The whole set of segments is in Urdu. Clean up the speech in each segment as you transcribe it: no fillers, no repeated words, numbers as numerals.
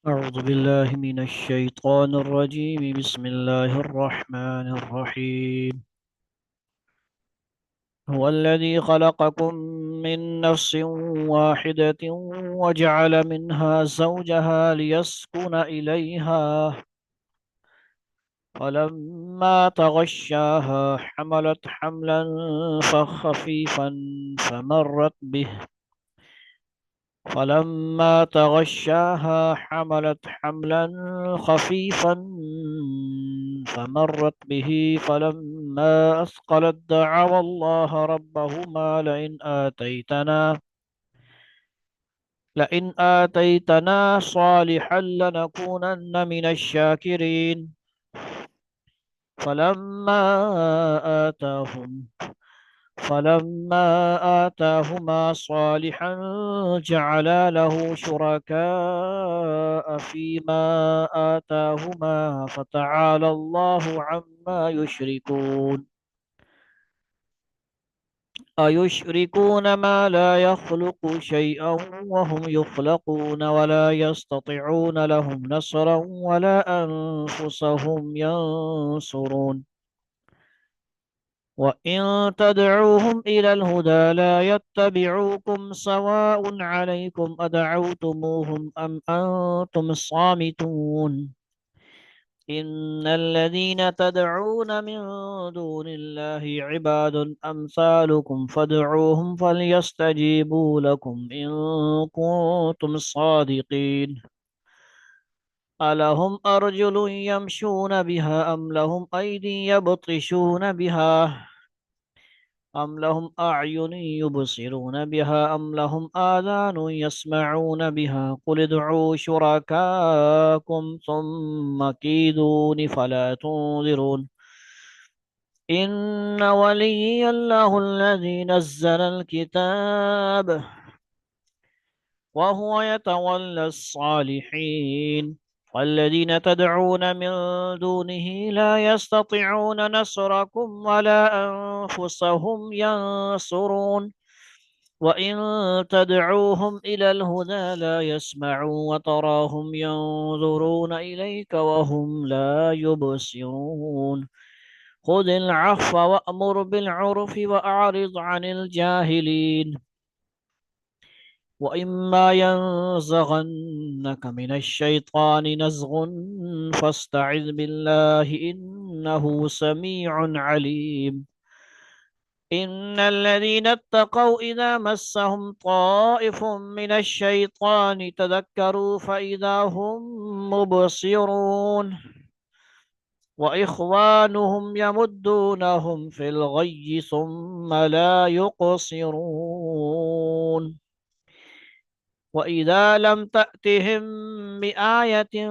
أعوذ بالله من الشيطان الرجيم. بسم الله الرحمن الرحيم. هو الذي خلقكم من نفس واحدة وجعل منها زوجها ليسكن إليها، فلما تغشاها حملت حملا فخفيفا فمرت به. فلما تغشاها حملت حملا خفيفا فمرت به. فلما أثقلت دعوا الله ربهما لئن آتيتنا صالحا لنكونن من الشاكرين. فلما آتاهم فلما آتاهما صالحا جعلا له شركاء فيما آتاهما فتعالى الله عما يشركون. أيشركون ما لا يخلق شيئا وهم يخلقون ولا يستطيعون لهم نصرا ولا أنفسهم ينصرون. وإن تدعوهم إلى الهدى لا يتبعوكم سواء عليكم أدعوتموهم أم أنتم الصامتون. إن الذين تدعون من دون الله عباد أمثالكم فادعوهم فليستجيبوا لكم إن كنتم صادقين. ألهم أرجل يمشون بها أم لهم أيدي يبطشون بها أم لهم أعين يبصرون بها أم لهم آذان يسمعون بها قل ادعوا شركاءكم ثم كيدون فلا تنظرون. إن وليي الله الذي نزل الكتاب وهو يتولى الصالحين. والذين تدعون من دونه لا يستطيعون نصركم ولا أنفسهم ينصرون. وإن تدعوهم إلى الهدى لا يسمعوا وتراهم ينظرون إليك وهم لا يبصرون. خذ العفو وأمر بالعرف وأعرض عن الجاهلين. وإما ينزغنك من الشيطان نزغ فاستعذ بالله إنه سميع عليم. إن الذين اتقوا إذا مسهم طائف من الشيطان تذكروا فإذا هم مبصرون. وإخوانهم يمدونهم في الغي ثم لا يقصرون. وإذا لم تأتهم بآية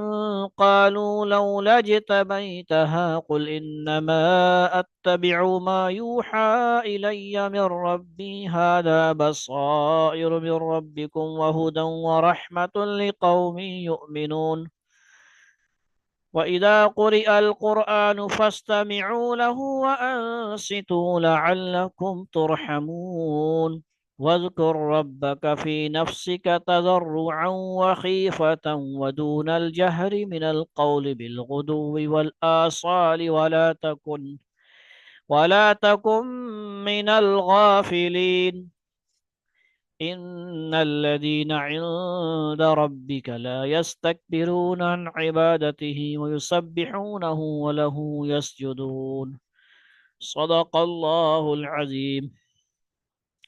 قالوا لولا اجتبيتها قل إنما أتبع ما يوحى إلي من ربي هذا بصائر من ربكم وهدى ورحمة لقوم يؤمنون. وإذا قرئ القرآن فاستمعوا له وأنصتوا لعلكم ترحمون. واذكر ربك في نفسك تضرعا وخيفة ودون الجهر من القول بالغدو والآصال ولا تكن من الغافلين. إن الذين عند ربك لا يستكبرون عن عبادته ويسبحونه وله يسجدون. صدق الله العظيم।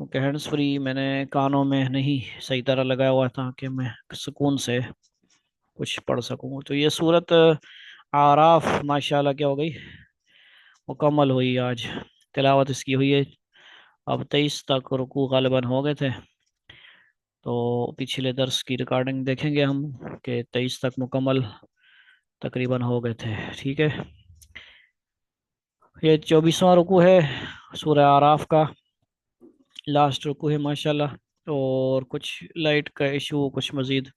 کیونکہ ہینڈز فری میں نے کانوں میں نہیں صحیح طرح لگایا ہوا تھا کہ میں سکون سے کچھ پڑھ سکوں. تو یہ صورت اعراف ماشاءاللہ کیا ہو گئی، مکمل ہوئی. آج تلاوت اس کی ہوئی ہے. اب 23 تک رکوع غالباً ہو گئے تھے، تو پچھلے درس کی ریکارڈنگ دیکھیں گے ہم کہ 23 تک مکمل تقریباً ہو گئے تھے. ٹھیک ہے، یہ 24واں رکوع ہے سورہ اعراف کا، لاسٹ رکوع ہے ماشاءاللہ. اور کچھ لائٹ کا ایشو، کچھ مزید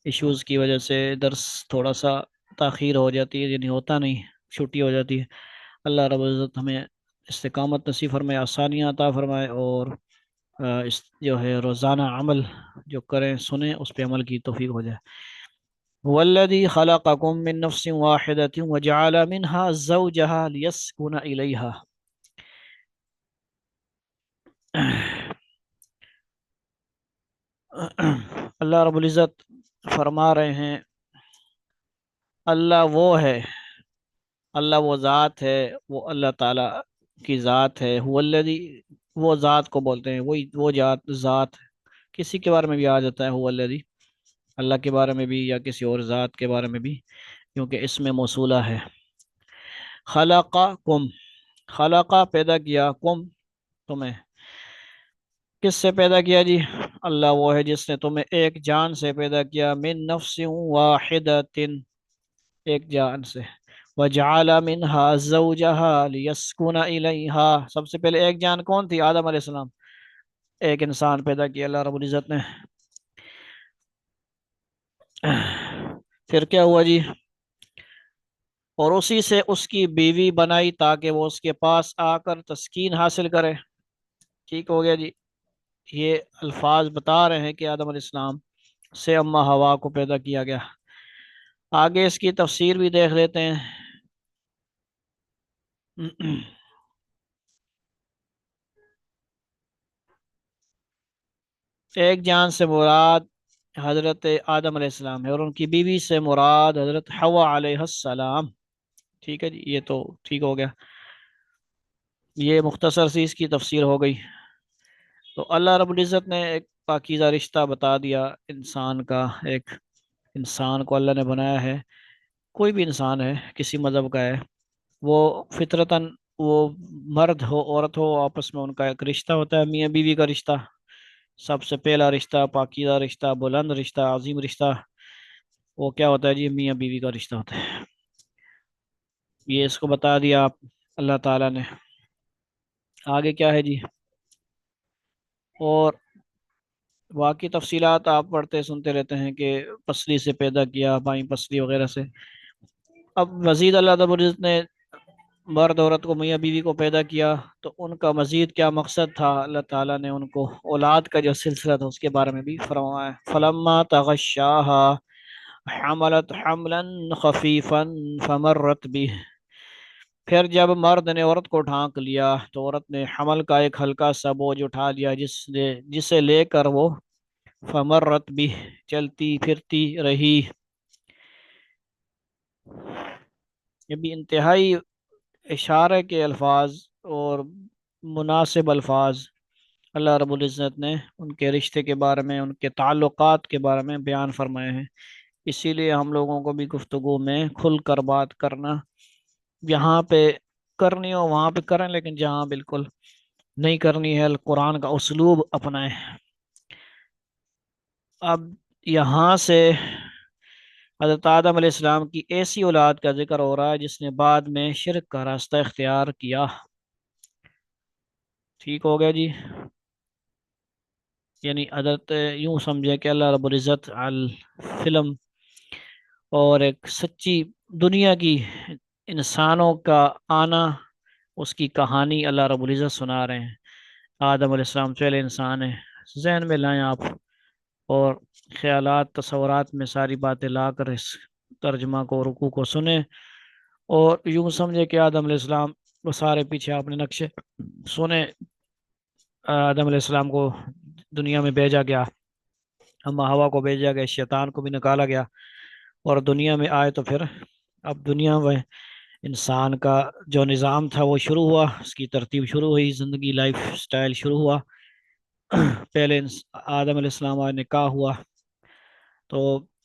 ایشوز کی وجہ سے درس تھوڑا سا تاخیر ہو جاتی ہے، یعنی ہوتا نہیں، چھٹی ہو جاتی ہے. اللہ رب العزت ہمیں استقامت نصیب فرمائے، آسانیاں عطا فرمائے، اور اس جو ہے روزانہ عمل جو کریں سنیں اس پہ عمل کی توفیق ہو جائے. والذی خلقکم من نفس واحدۃ وجعل منها زوجها لیسکن الیہا. اللہ رب العزت فرما رہے ہیں اللہ وہ ہے، اللہ وہ ذات ہے، وہ اللہ تعالیٰ کی ذات ہے. والذی، وہ ذات کو بولتے ہیں، وہی وہ ذات کسی کے بارے میں بھی آ جاتا ہے والذی، اللہ کے بارے میں بھی یا کسی اور ذات کے بارے میں بھی، کیونکہ اس میں موصولہ ہے. خلقکم، خلقہ پیدا کیا، کم تمہیں، کس سے پیدا کیا جی؟ اللہ وہ ہے جس نے تمہیں ایک جان سے پیدا کیا، من نفس واحدۃ، ایک جان سے. وجعل منها زوجها ليسكن الیہا. سب سے پہلے ایک جان کون تھی؟ آدم علیہ السلام. ایک انسان پیدا کیا اللہ رب العزت نے. پھر کیا ہوا جی؟ اور اسی سے اس کی بیوی بنائی تاکہ وہ اس کے پاس آ کر تسکین حاصل کرے. ٹھیک ہو گیا جی. یہ الفاظ بتا رہے ہیں کہ آدم علیہ السلام سے اما ہوا کو پیدا کیا گیا. آگے اس کی تفسیر بھی دیکھ لیتے ہیں. ایک جان سے مراد حضرت آدم علیہ السلام ہے، اور ان کی بیوی سے مراد حضرت حوا علیہ السلام. ٹھیک ہے جی، یہ تو ٹھیک ہو گیا. یہ مختصر سی اس کی تفسیر ہو گئی. تو اللہ رب العزت نے ایک پاکیزہ رشتہ بتا دیا انسان کا. ایک انسان کو اللہ نے بنایا ہے، کوئی بھی انسان ہے، کسی مذہب کا ہے، وہ فطرتاً وہ مرد ہو عورت ہو، آپس میں ان کا ایک رشتہ ہوتا ہے، میاں بیوی کا رشتہ. سب سے پہلا رشتہ، پاکیزہ رشتہ، بلند رشتہ، عظیم رشتہ، وہ کیا ہوتا ہے جی؟ میاں بیوی کا رشتہ ہوتا ہے. یہ اس کو بتا دیا آپ اللہ تعالیٰ نے. آگے کیا ہے جی؟ اور باقی تفصیلات آپ پڑھتے سنتے رہتے ہیں کہ پسلی سے پیدا کیا، بائیں پسلی وغیرہ سے. اب مزید اللہ رب العزت نے مرد عورت کو، میاں بیوی کو پیدا کیا، تو ان کا مزید کیا مقصد تھا؟ اللہ تعالیٰ نے ان کو اولاد کا جو سلسلہ تھا اس کے بارے میں بھی فرمایا. فلما تغشاها حملت حملا خفیفا فمرت به. پھر جب مرد نے عورت کو ڈھانک لیا تو عورت نے حمل کا ایک ہلکا سا بوجھ اٹھا لیا، جسے لے کر وہ فمرت بھی، چلتی پھرتی رہی. یہ بھی انتہائی اشارے کے الفاظ اور مناسب الفاظ اللہ رب العزت نے ان کے رشتے کے بارے میں، ان کے تعلقات کے بارے میں بیان فرمائے ہیں. اسی لیے ہم لوگوں کو بھی گفتگو میں کھل کر بات کرنا، یہاں پہ کرنی ہو وہاں پہ کریں، لیکن جہاں بالکل نہیں کرنی ہے قرآن کا اسلوب اپنائیں. اب یہاں سے حضرت آدم علیہ السلام کی ایسی اولاد کا ذکر ہو رہا ہے جس نے بعد میں شرک کا راستہ اختیار کیا. ٹھیک ہو گیا جی. یعنی حضرت یوں سمجھے کہ اللہ رب العزت فلم اور ایک سچی دنیا کی انسانوں کا آنا، اس کی کہانی اللہ رب العزت سنا رہے ہیں. آدم علیہ السلام پہلے انسان ہے. ذہن میں لائیں آپ، اور خیالات تصورات میں ساری باتیں لا کر اس ترجمہ کو، رکوع کو سنیں، اور یوں سمجھے کہ آدم علیہ السلام وہ سارے پیچھے آپ نے نقشے سنے. آدم علیہ السلام کو دنیا میں بھیجا گیا، اما ہوا کو بھیجا گیا، شیطان کو بھی نکالا گیا، اور دنیا میں آئے تو پھر اب دنیا میں انسان کا جو نظام تھا وہ شروع ہوا، اس کی ترتیب شروع ہوئی، زندگی لائف سٹائل شروع ہوا. پہلے آدم علیہ السلام آئے، نکاح ہوا، تو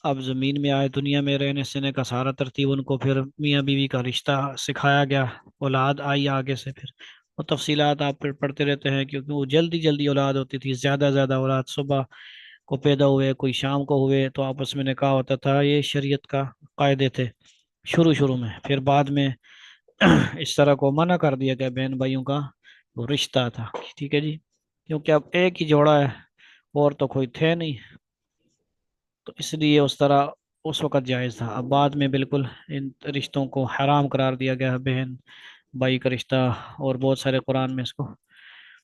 اب زمین میں آئے، دنیا میں رہنے سہنے کا سارا ترتیب ان کو، پھر میاں بیوی کا رشتہ سکھایا گیا، اولاد آئی آگے سے، پھر وہ تفصیلات آپ پھر پڑھتے رہتے ہیں، کیونکہ وہ جلدی جلدی اولاد ہوتی تھی، زیادہ زیادہ اولاد، صبح کو پیدا ہوئے، کوئی شام کو ہوئے، تو آپس میں نکاح ہوتا تھا، یہ شریعت کا قاعدے تھے شروع میں، پھر بعد میں اس طرح کو منع کر دیا گیا بہن بھائیوں کا وہ رشتہ تھا، ٹھیک ہے جی، کیونکہ اب ایک ہی جوڑا ہے اور تو کوئی تھے نہیں، تو اس لیے اس طرح اس وقت جائز تھا، اب بعد میں بالکل ان رشتوں کو حرام قرار دیا گیا ہے، بہن بھائی کا رشتہ، اور بہت سارے قرآن میں اس کو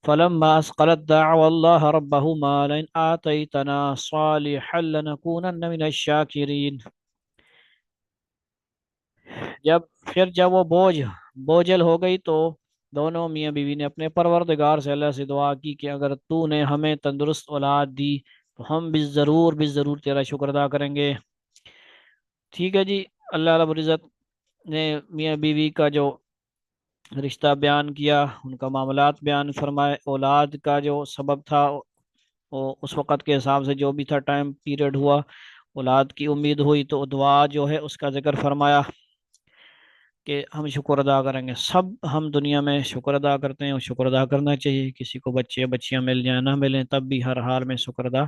فلما اسقلت دعوا الله ربهما لئن آتيتنا صالحا لنكونن من الشاكرين، جب جب وہ بوجھل ہو گئی، تو دونوں میاں بیوی نے اپنے پروردگار سے اللہ سے دعا کی کہ اگر تو نے ہمیں تندرست اولاد دی تو ہم بھی ضرور تیرا شکر ادا کریں گے، ٹھیک ہے جی۔ اللہ رب العزت نے میاں بیوی کا جو رشتہ بیان کیا، ان کا معاملات بیان فرمائے، اولاد کا جو سبب تھا وہ اس وقت کے حساب سے جو بھی تھا، ٹائم پیریڈ ہوا، اولاد کی امید ہوئی، تو دعا جو ہے اس کا ذکر فرمایا کہ ہم شکر ادا کریں گے، سب ہم دنیا میں شکر ادا کرتے ہیں، اور شکر ادا کرنا چاہیے، کسی کو بچے بچیاں مل جائیں نہ ملیں تب بھی ہر حال میں شکر ادا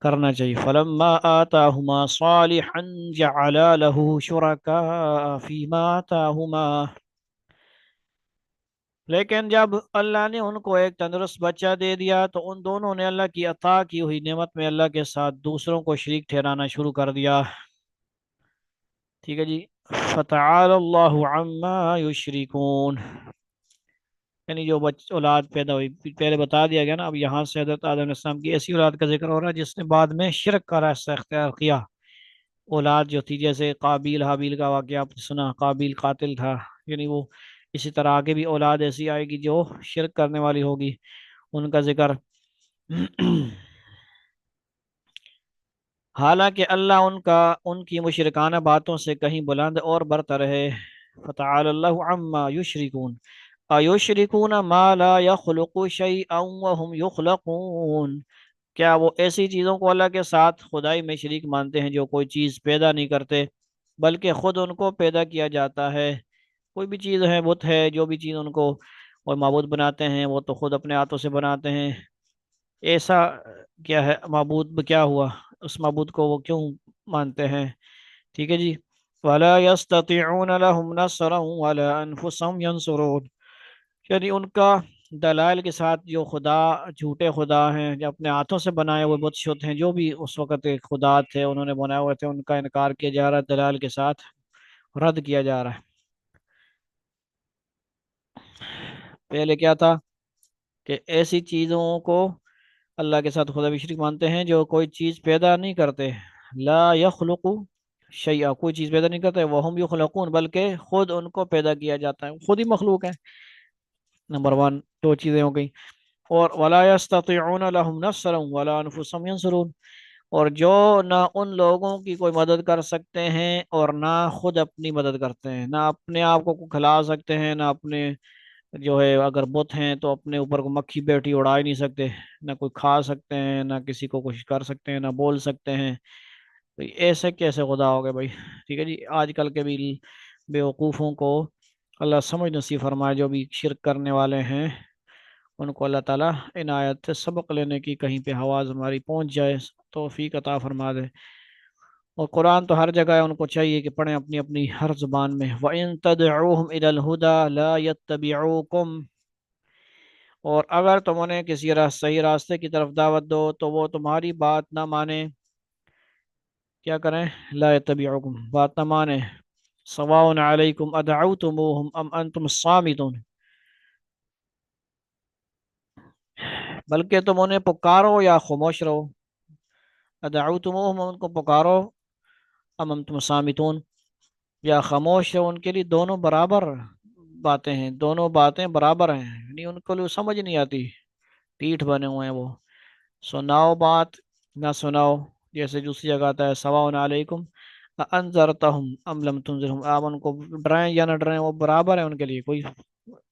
کرنا چاہیے۔ فلما آتاہما صالحا جعلا له شرکاء فیما آتاہما، لیکن جب اللہ نے ان کو ایک تندرست بچہ دے دیا تو ان دونوں نے اللہ کی عطا کی ہوئی نعمت میں اللہ کے ساتھ دوسروں کو شریک ٹھہرانا شروع کر دیا، ٹھیک ہے جی۔ فتعال اللہ عما یشرکون، یعنی جو اولاد پیدا ہوئی، پہلے بتا دیا گیا نا، اب یہاں سے حضرت آدم علیہ السلام کی ایسی اولاد کا ذکر ہو رہا ہے جس نے بعد میں شرک کا راستہ اختیار کیا، اولاد جو تھی، جیسے قابیل حابیل کا واقعہ آپ نے سنا، قابیل قاتل تھا، یعنی وہ اسی طرح آگے بھی اولاد ایسی آئے گی جو شرک کرنے والی ہوگی، ان کا ذکر حالانکہ اللہ ان کی مشرکانہ باتوں سے کہیں بلند اور برتر ہے۔ فتعال اللہ عما یشرکون ایشرکون ما لا یخلق شیئا وهم یخلقون، کیا وہ ایسی چیزوں کو اللہ کے ساتھ خدائی میں شریک مانتے ہیں جو کوئی چیز پیدا نہیں کرتے بلکہ خود ان کو پیدا کیا جاتا ہے، کوئی بھی چیز ہے، بت ہے، جو بھی چیز ان کو اور معبود بناتے ہیں وہ تو خود اپنے ہاتھوں سے بناتے ہیں، ایسا کیا ہے معبود، کیا ہوا اس معبود کو وہ کیوں مانتے ہیں، ٹھیک ہے جی۔ وَلَا يَسْتَطِيعُونَ لَهُمْ نَصْرًا وَلَا أَنفُسَهُمْ يَنْصُرُونَ، یعنی ان کا دلائل کے ساتھ جو خدا جھوٹے خدا ہیں، جو اپنے ہاتھوں سے بنائے ہوئے بت شت ہیں، جو بھی اس وقت ایک خدا تھے انہوں نے بنائے ہوئے تھے، ان کا انکار کیا جا رہا ہے، دلائل کے ساتھ رد کیا جا رہا ہے۔ پہلے کیا تھا کہ ایسی چیزوں کو اللہ کے ساتھ خدا بھی شریک مانتے ہیں جو کوئی چیز پیدا نہیں کرتے، لا یخلق شیئا، کوئی چیز پیدا نہیں کرتے، وہم یخلقون، بلکہ خود ان کو پیدا کیا جاتا ہے، خود ہی مخلوق ہے، نمبر ون، دو چیزیں ہو گئی، اور ولا یستطیعون لهم نصرا ولا انفسهم ينصرون، اور جو نہ ان لوگوں کی کوئی مدد کر سکتے ہیں اور نہ خود اپنی مدد کرتے ہیں، نہ اپنے آپ کو کھلا سکتے ہیں، نہ اپنے جو ہے اگر بت ہیں تو اپنے اوپر کو مکھی بیٹھی اڑا ہی نہیں سکتے، نہ کوئی کھا سکتے ہیں، نہ کسی کو کچھ کر سکتے ہیں، نہ بول سکتے ہیں، تو ایسے کیسے خدا ہو گئے بھائی، ٹھیک ہے جی۔ آج کل کے بھی بیوقوفوں کو اللہ سمجھ نصیب فرمائے، جو بھی شرک کرنے والے ہیں ان کو اللہ تعالیٰ عنایت سے سبق لینے کی کہیں پہ آواز ہماری پہنچ جائے، توفیق عطا فرما دے، اور قرآن تو ہر جگہ ہے، ان کو چاہیے کہ پڑھیں اپنی اپنی ہر زبان میں، وَإِن تَدْعُوهُمْ إِلَى الْهُدَى لَا يَتَّبِعُوكُمْ، اور اگر تم انہیں کسی صحیح راستے کی طرف دعوت دو تو وہ تمہاری بات نہ مانیں، کیا کریں، لا يتبعوكم، بات نہ مانیں، سواء علیکم ادعوتموہم ام انتم صامتون، بلکہ تم انہیں پکارو یا خاموش رہو، ادعوتموہم، ان کو پکارو، ام انتم صامتون، یا خاموش رہو، ان کے لیے دونوں برابر باتیں ہیں، دونوں باتیں برابر ہیں، یعنی ان کو سمجھ نہیں آتی، ٹیٹھ بنے ہوئے ہیں وہ، سناؤ بات نہ سناؤ، جیسے دوسری جگہ آتا ہے سواء علیکم انذرتہم ام لم تنذرہم، آپ ان کو ڈرائیں یا نہ ڈرائیں وہ برابر ہے ان کے لیے، کوئی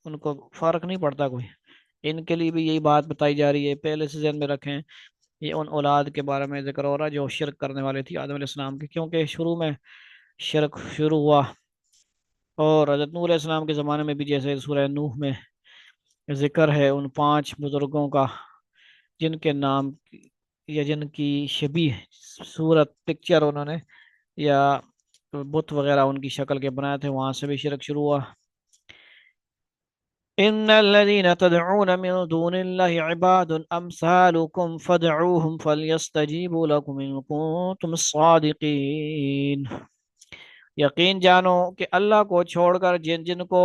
ان کو فرق نہیں پڑتا کوئی، ان کے لیے بھی یہی بات بتائی جا رہی ہے، پہلے سے ذہن میں رکھیں۔ یہ ان اولاد کے بارے میں ذکر ہو رہا ہے جو شرک کرنے والے تھی آدم علیہ السلام کے، کیونکہ شروع میں شرک شروع ہوا، اور حضرت نوح علیہ السلام کے زمانے میں بھی جیسے سورہ نوح میں ذکر ہے ان 5 بزرگوں کا، جن کے نام یا جن کی شبیہ صورت پکچر انہوں نے یا بت وغیرہ ان کی شکل کے بنائے تھے، وہاں سے بھی شرک شروع ہوا۔ ان الذين تدعون من دون الله عباد امثالكم فادعوهم فليستجيبوا لكم ان كنتم صادقين۔ یقین جانو کہ اللہ کو چھوڑ کر جن جن کو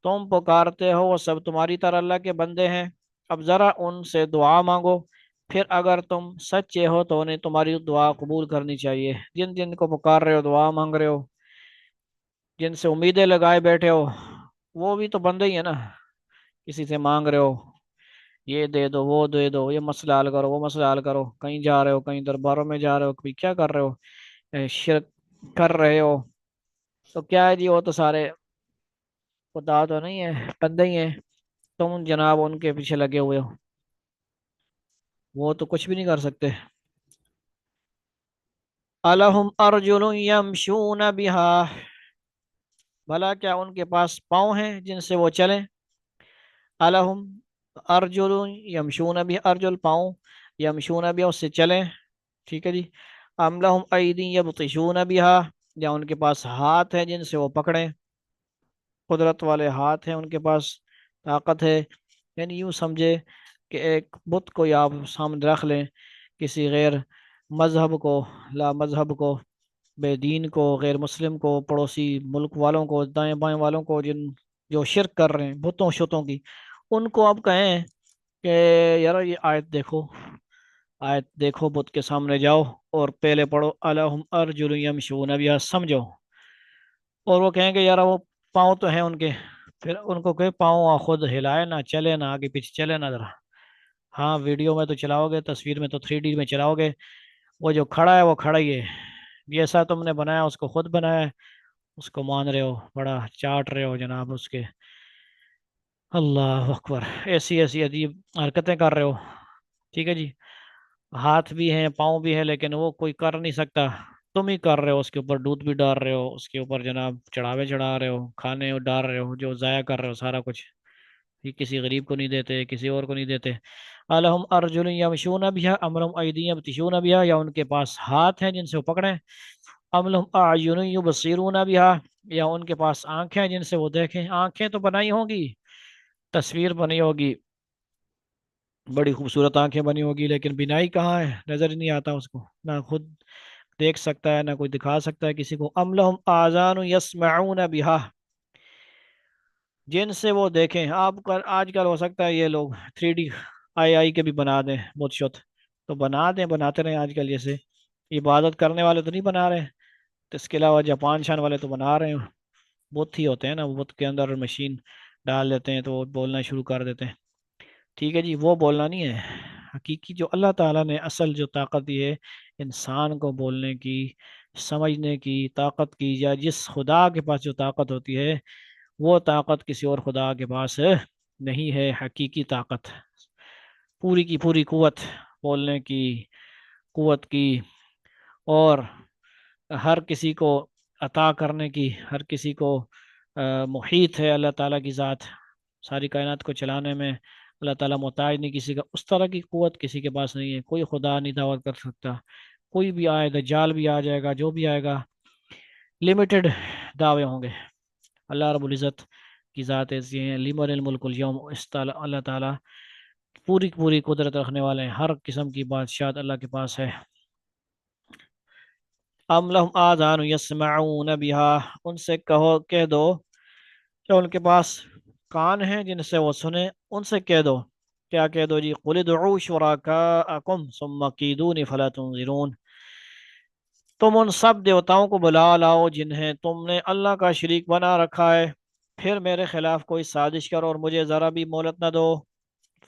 تم پکارتے ہو وہ سب تمہاری طرح اللہ کے بندے ہیں، اب ذرا ان سے دعا مانگو، پھر اگر تم سچے ہو تو انہیں تمہاری دعا قبول کرنی چاہیے۔ جن جن کو پکار رہے ہو، دعا مانگ رہے ہو، جن سے امیدیں لگائے بیٹھے ہو، وہ بھی تو بندے ہی ہیں نا۔ کسی سے مانگ رہے ہو یہ دے دو وہ دے دو، یہ مسئلہ حل کرو وہ مسئلہ حل کرو، کہیں جا رہے ہو، کہیں درباروں میں جا رہے ہو، کہیں کیا کر رہے ہو، شرک کر رہے ہو، تو کیا ہے جی، وہ تو سارے خدا تو نہیں ہے، بندے ہی ہیں، تم جناب ان کے پیچھے لگے ہوئے ہو، وہ تو کچھ بھی نہیں کر سکتے۔ الہم ارجل یمشون بہا، بھلا کیا ان کے پاس پاؤں ہیں جن سے وہ چلیں؟ الہم ارجل یمشون بہا، ارجل پاؤں، یمشون بہا اس سے چلیں، ٹھیک ہے جی۔ ام لہم ایدی یبطشون بہا، یا ان کے پاس ہاتھ ہیں جن سے وہ پکڑیں، قدرت والے ہاتھ ہیں ان کے پاس، طاقت ہے۔ یعنی یوں سمجھے کہ ایک بت کو آپ سامنے رکھ لیں، کسی غیر مذہب کو، لا مذہب کو، بے دین کو، غیر مسلم کو، پڑوسی ملک والوں کو، دائیں بائیں والوں کو، جو شرک کر رہے ہیں بتوں شتوں کی، ان کو آپ کہیں کہ یار یہ آیت دیکھو، آیت دیکھو، بت کے سامنے جاؤ اور پہلے پڑھو الہم ارجل یمشون بہا، سمجھو، اور وہ کہیں گے یار وہ پاؤں تو ہیں ان کے، پھر ان کو کہ پاؤں خود ہلائے نہ، چلے نہ، آگے پیچھے چلے نہ ذرا، ہاں ویڈیو میں تو چلاؤ گے، تصویر میں تو 3D میں چلاؤ گے، وہ جو کھڑا ہے وہ کھڑا ہی ہے، جیسا تم نے بنایا اس کو خود بنایا ہے، اس کو مان رہے ہو، بڑا چاٹ رہے ہو جناب اس کے، اللہ اکبر، ایسی ایسی عجیب حرکتیں کر رہے ہو، ٹھیک ہے جی۔ ہاتھ بھی ہیں پاؤں بھی ہیں لیکن وہ کوئی کر نہیں سکتا، تم ہی کر رہے ہو، اس کے اوپر دودھ بھی ڈال رہے ہو، اس کے اوپر جناب چڑھاوے چڑھا رہے ہو، کھانے ڈال رہے ہو، جو ضائع کر رہے ہو سارا کچھ، یہ کسی غریب کو نہیں دیتے، کسی اور کو نہیں دیتے۔ الہم ارجل یمشون بہا ام لہم ایدی یبطشون بہا، یا ان کے پاس ہاتھ ہیں جن سے وہ پکڑیں، ام لہم اعین یبصرون بہا، یا ان کے پاس آنکھیں ہیں جن سے وہ دیکھیں، آنکھیں تو بنائی ہوں گی، تصویر بنی ہوگی، بڑی خوبصورت آنکھیں بنی ہوگی، لیکن بینائی کہاں ہے، نظر ہی نہیں آتا اس کو، نہ خود دیکھ سکتا ہے نہ کوئی دکھا سکتا ہے کسی کو۔ ام لہم آذان یسمعون بہا، جن سے وہ دیکھیں، آپ کل آج کل ہو سکتا ہے یہ لوگ 3D آئی کے بھی بنا دیں بت شت، تو بنا دیں، بناتے رہیں، آج کل جیسے عبادت کرنے والے تو نہیں بنا رہے، تو اس کے علاوہ جاپان شان والے تو بنا رہے ہیں، بت ہی ہوتے ہیں نا، بت کے اندر مشین ڈال دیتے ہیں تو وہ بولنا شروع کر دیتے ہیں، ٹھیک ہے جی، وہ بولنا نہیں ہے، حقیقی جو اللہ تعالیٰ نے اصل جو طاقت دی ہے انسان کو بولنے کی، سمجھنے کی طاقت کی، یا جس خدا کے پاس جو طاقت ہوتی ہے وہ طاقت کسی اور خدا کے پاس نہیں ہے، حقیقی طاقت، پوری کی پوری قوت، بولنے کی قوت کی، اور ہر کسی کو عطا کرنے کی، ہر کسی کو محیط ہے اللہ تعالیٰ کی ذات، ساری کائنات کو چلانے میں اللہ تعالیٰ محتاج نہیں کسی کا، اس طرح کی قوت کسی کے پاس نہیں ہے، کوئی خدا نہیں دعوت کر سکتا، کوئی بھی آئے دجال بھی آ جائے گا، جو بھی آئے گا، لمیٹڈ دعوے ہوں گے، اللہ رب العزت کی ذات ایسی ہیں، لمن الملک اليوم، اللہ تعالیٰ پوری پوری قدرت رکھنے والے ہیں، ہر قسم کی بادشاہت اللہ کے پاس ہے۔ ام لہم آذان یسمعون بہا، ان سے کہہ دو کہ ان کے پاس کان ہیں جن سے وہ سنیں، ان سے کہہ دو، کیا کہہ دو جی، قل ادعوا شرکاءکم ثم کیدون فلا تنظرون، تم ان سب دیوتاؤں کو بلا لاؤ جنہیں تم نے اللہ کا شریک بنا رکھا ہے، پھر میرے خلاف کوئی سازش کرو اور مجھے ذرا بھی مہلت نہ دو،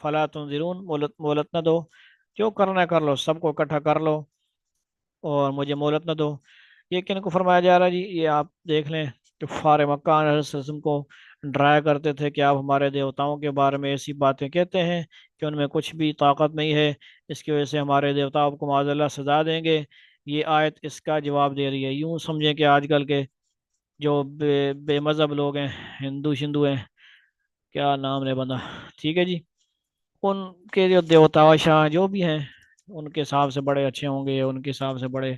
فلا تنظرون، مہلت نہ دو، جو کرنا کر لو، سب کو اکٹھا کر لو اور مجھے مہلت نہ دو۔ یہ کن کو فرمایا جا رہا ہے جی، یہ آپ دیکھ لیں، کفار مکہ نے حضرت صلی اللہ علیہ وسلم کو ڈرایا کرتے تھے کہ آپ ہمارے دیوتاؤں کے بارے میں ایسی باتیں کہتے ہیں کہ ان میں کچھ بھی طاقت نہیں ہے، اس کی وجہ سے ہمارے دیوتا آپ کو معاذ اللہ سزا دیں گے۔ یہ آیت اس کا جواب دے رہی ہے۔ یوں سمجھیں کہ آج کل کے جو بے مذہب لوگ ہیں، ہندو شندو ہیں، کیا نام لے بندہ، ٹھیک ہے جی، ان کے جو دیوتا شاہ جو بھی ہیں، ان کے حساب سے بڑے اچھے ہوں گے، ان کے حساب سے بڑے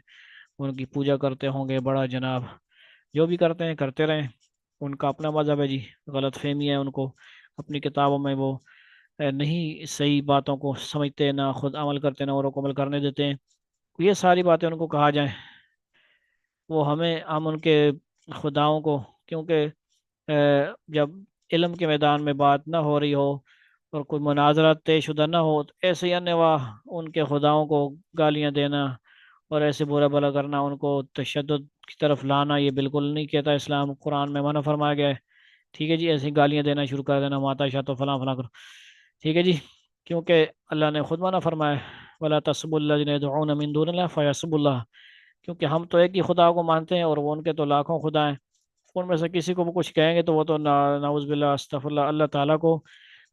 ان کی پوجا کرتے ہوں گے، بڑا جناب جو بھی کرتے ہیں کرتے رہیں، ان کا اپنا مذہب ہے جی، غلط فہمی ہے ان کو، اپنی کتابوں میں وہ نہیں صحیح باتوں کو سمجھتے، نہ خود عمل کرتے، نہ اوروں کو عمل کرنے دیتے ہیں۔ یہ ساری باتیں ان کو کہا جائیں، وہ ہم ان کے خداؤں کو، کیونکہ جب علم کے میدان میں بات نہ ہو رہی ہو اور کوئی مناظرہ طے شدہ نہ ہو، تو ایسے ہی انواع ان کے خداؤں کو گالیاں دینا اور ایسے برا بھلا کرنا، ان کو تشدد کی طرف لانا، یہ بالکل نہیں کہتا اسلام، قرآن میں منع فرمایا گیا ہے، ٹھیک ہے جی، ایسی گالیاں دینا شروع کر دینا، ماتا شاہ تو فلاں فلاں کرو، ٹھیک ہے جی، کیونکہ اللہ نے خود منع فرمایا وَلَا تَسُبُّوا الَّذِينَ يَدْعُونَ مِن دُونِ اللَّهِ فَيَسُبُّوا اللَّهَ، کیونکہ ہم تو ایک ہی خدا کو مانتے ہیں اور وہ ان کے تو لاکھوں خدا ہیں، ان میں سے کسی کو بھی کچھ کہیں گے تو وہ تو نعوذ باللہ استغفر اللہ، اللہ تعالیٰ کو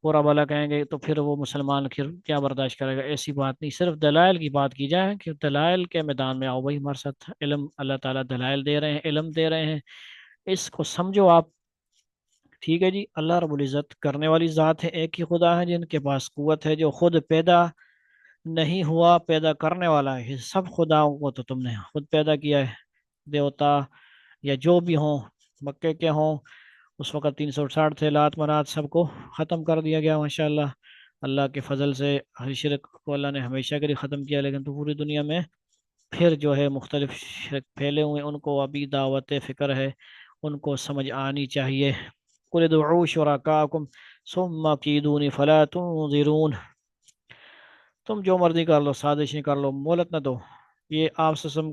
برا بھلا کہیں گے، تو پھر وہ مسلمان پھر کیا برداشت کرے گا؟ ایسی بات نہیں، صرف دلائل کی بات کی جائے کہ دلائل کے میدان میں آؤ بھائی، ہمارے ساتھ علم، اللہ تعالیٰ دلائل دے رہے ہیں، علم دے رہے ہیں، اس کو سمجھو آپ، ٹھیک ہے جی، اللہ رب العزت کرنے والی ذات ہے، ایک ہی خدا ہے جن کے پاس قوت ہے، جو خود پیدا نہیں ہوا، پیدا کرنے والا ہے، یہ سب خداؤں کو تو تم نے خود پیدا کیا ہے، دیوتا یا جو بھی ہوں، مکے کے ہوں، اس وقت 360 تھے، لات منات سب کو ختم کر دیا گیا ماشاءاللہ، اللہ کے فضل سے ہر شرک کو اللہ نے ہمیشہ کے لیے ختم کیا، لیکن تو پوری دنیا میں پھر جو ہے مختلف شرک پھیلے ہوئے، ان کو ابھی دعوت فکر ہے، ان کو سمجھ آنی چاہیے۔ قُلِ ادْعُوا شُرَكَاءَكُمْ ثُمَّ كِيدُونِ فَلَا تُنظِرُونَ، تم جو مرضی کر لو، سازشیں کر لو، مہلت نہ دو، یہ آپ سسم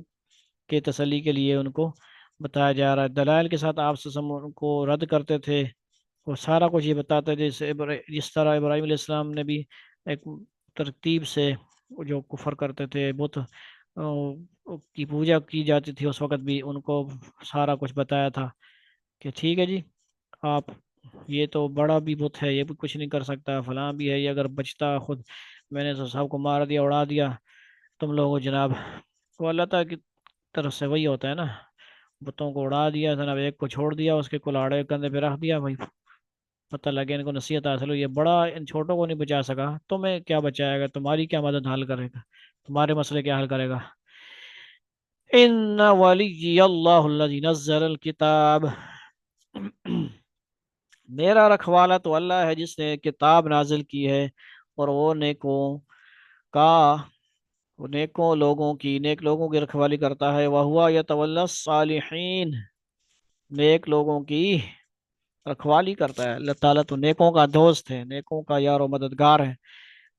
کے تسلی کے لیے ان کو بتایا جا رہا ہے، دلائل کے ساتھ آپ سسم ان کو رد کرتے تھے، وہ سارا کچھ یہ بتاتے تھے، جس طرح ابراہیم علیہ السلام نے بھی ایک ترتیب سے جو کفر کرتے تھے، بت کی پوجا کی جاتی تھی، اس وقت بھی ان کو سارا کچھ بتایا تھا کہ ٹھیک ہے جی، آپ یہ تو بڑا بھی بت ہے، یہ بھی کچھ نہیں کر سکتا، فلاں بھی ہے، یہ اگر بچتا خود میں نے تو سب کو مار دیا، اڑا دیا، تم لوگوں جناب، وہ اللہ تعالیٰ کی طرف سے وہی ہوتا ہے نا، بتوں کو اڑا دیا جناب، ایک کو چھوڑ دیا، اس کے کلاڑے کندھے پہ رکھ دیا، بھائی پتہ لگے ان کو نصیحت حاصل ہوئی، یہ بڑا ان چھوٹوں کو نہیں بچا سکا، تمہیں کیا بچائے گا؟ تمہاری کیا مدد حل کرے گا؟ تمہارے مسئلے کیا حل کرے گا؟ ان ولی اللہ الذی نزل الکتاب، میرا رکھوالا تو اللہ ہے جس نے کتاب نازل کی ہے، اور وہ کا نیک لوگوں کی رکھوالی کرتا ہے، وَهُوَ يَتَوَلَّى الصَّالِحِينَ، نیک لوگوں کی رکھوالی کرتا ہے، اللہ تعالیٰ تو نیکوں کا دوست ہے، نیکوں کا یار و مددگار ہے،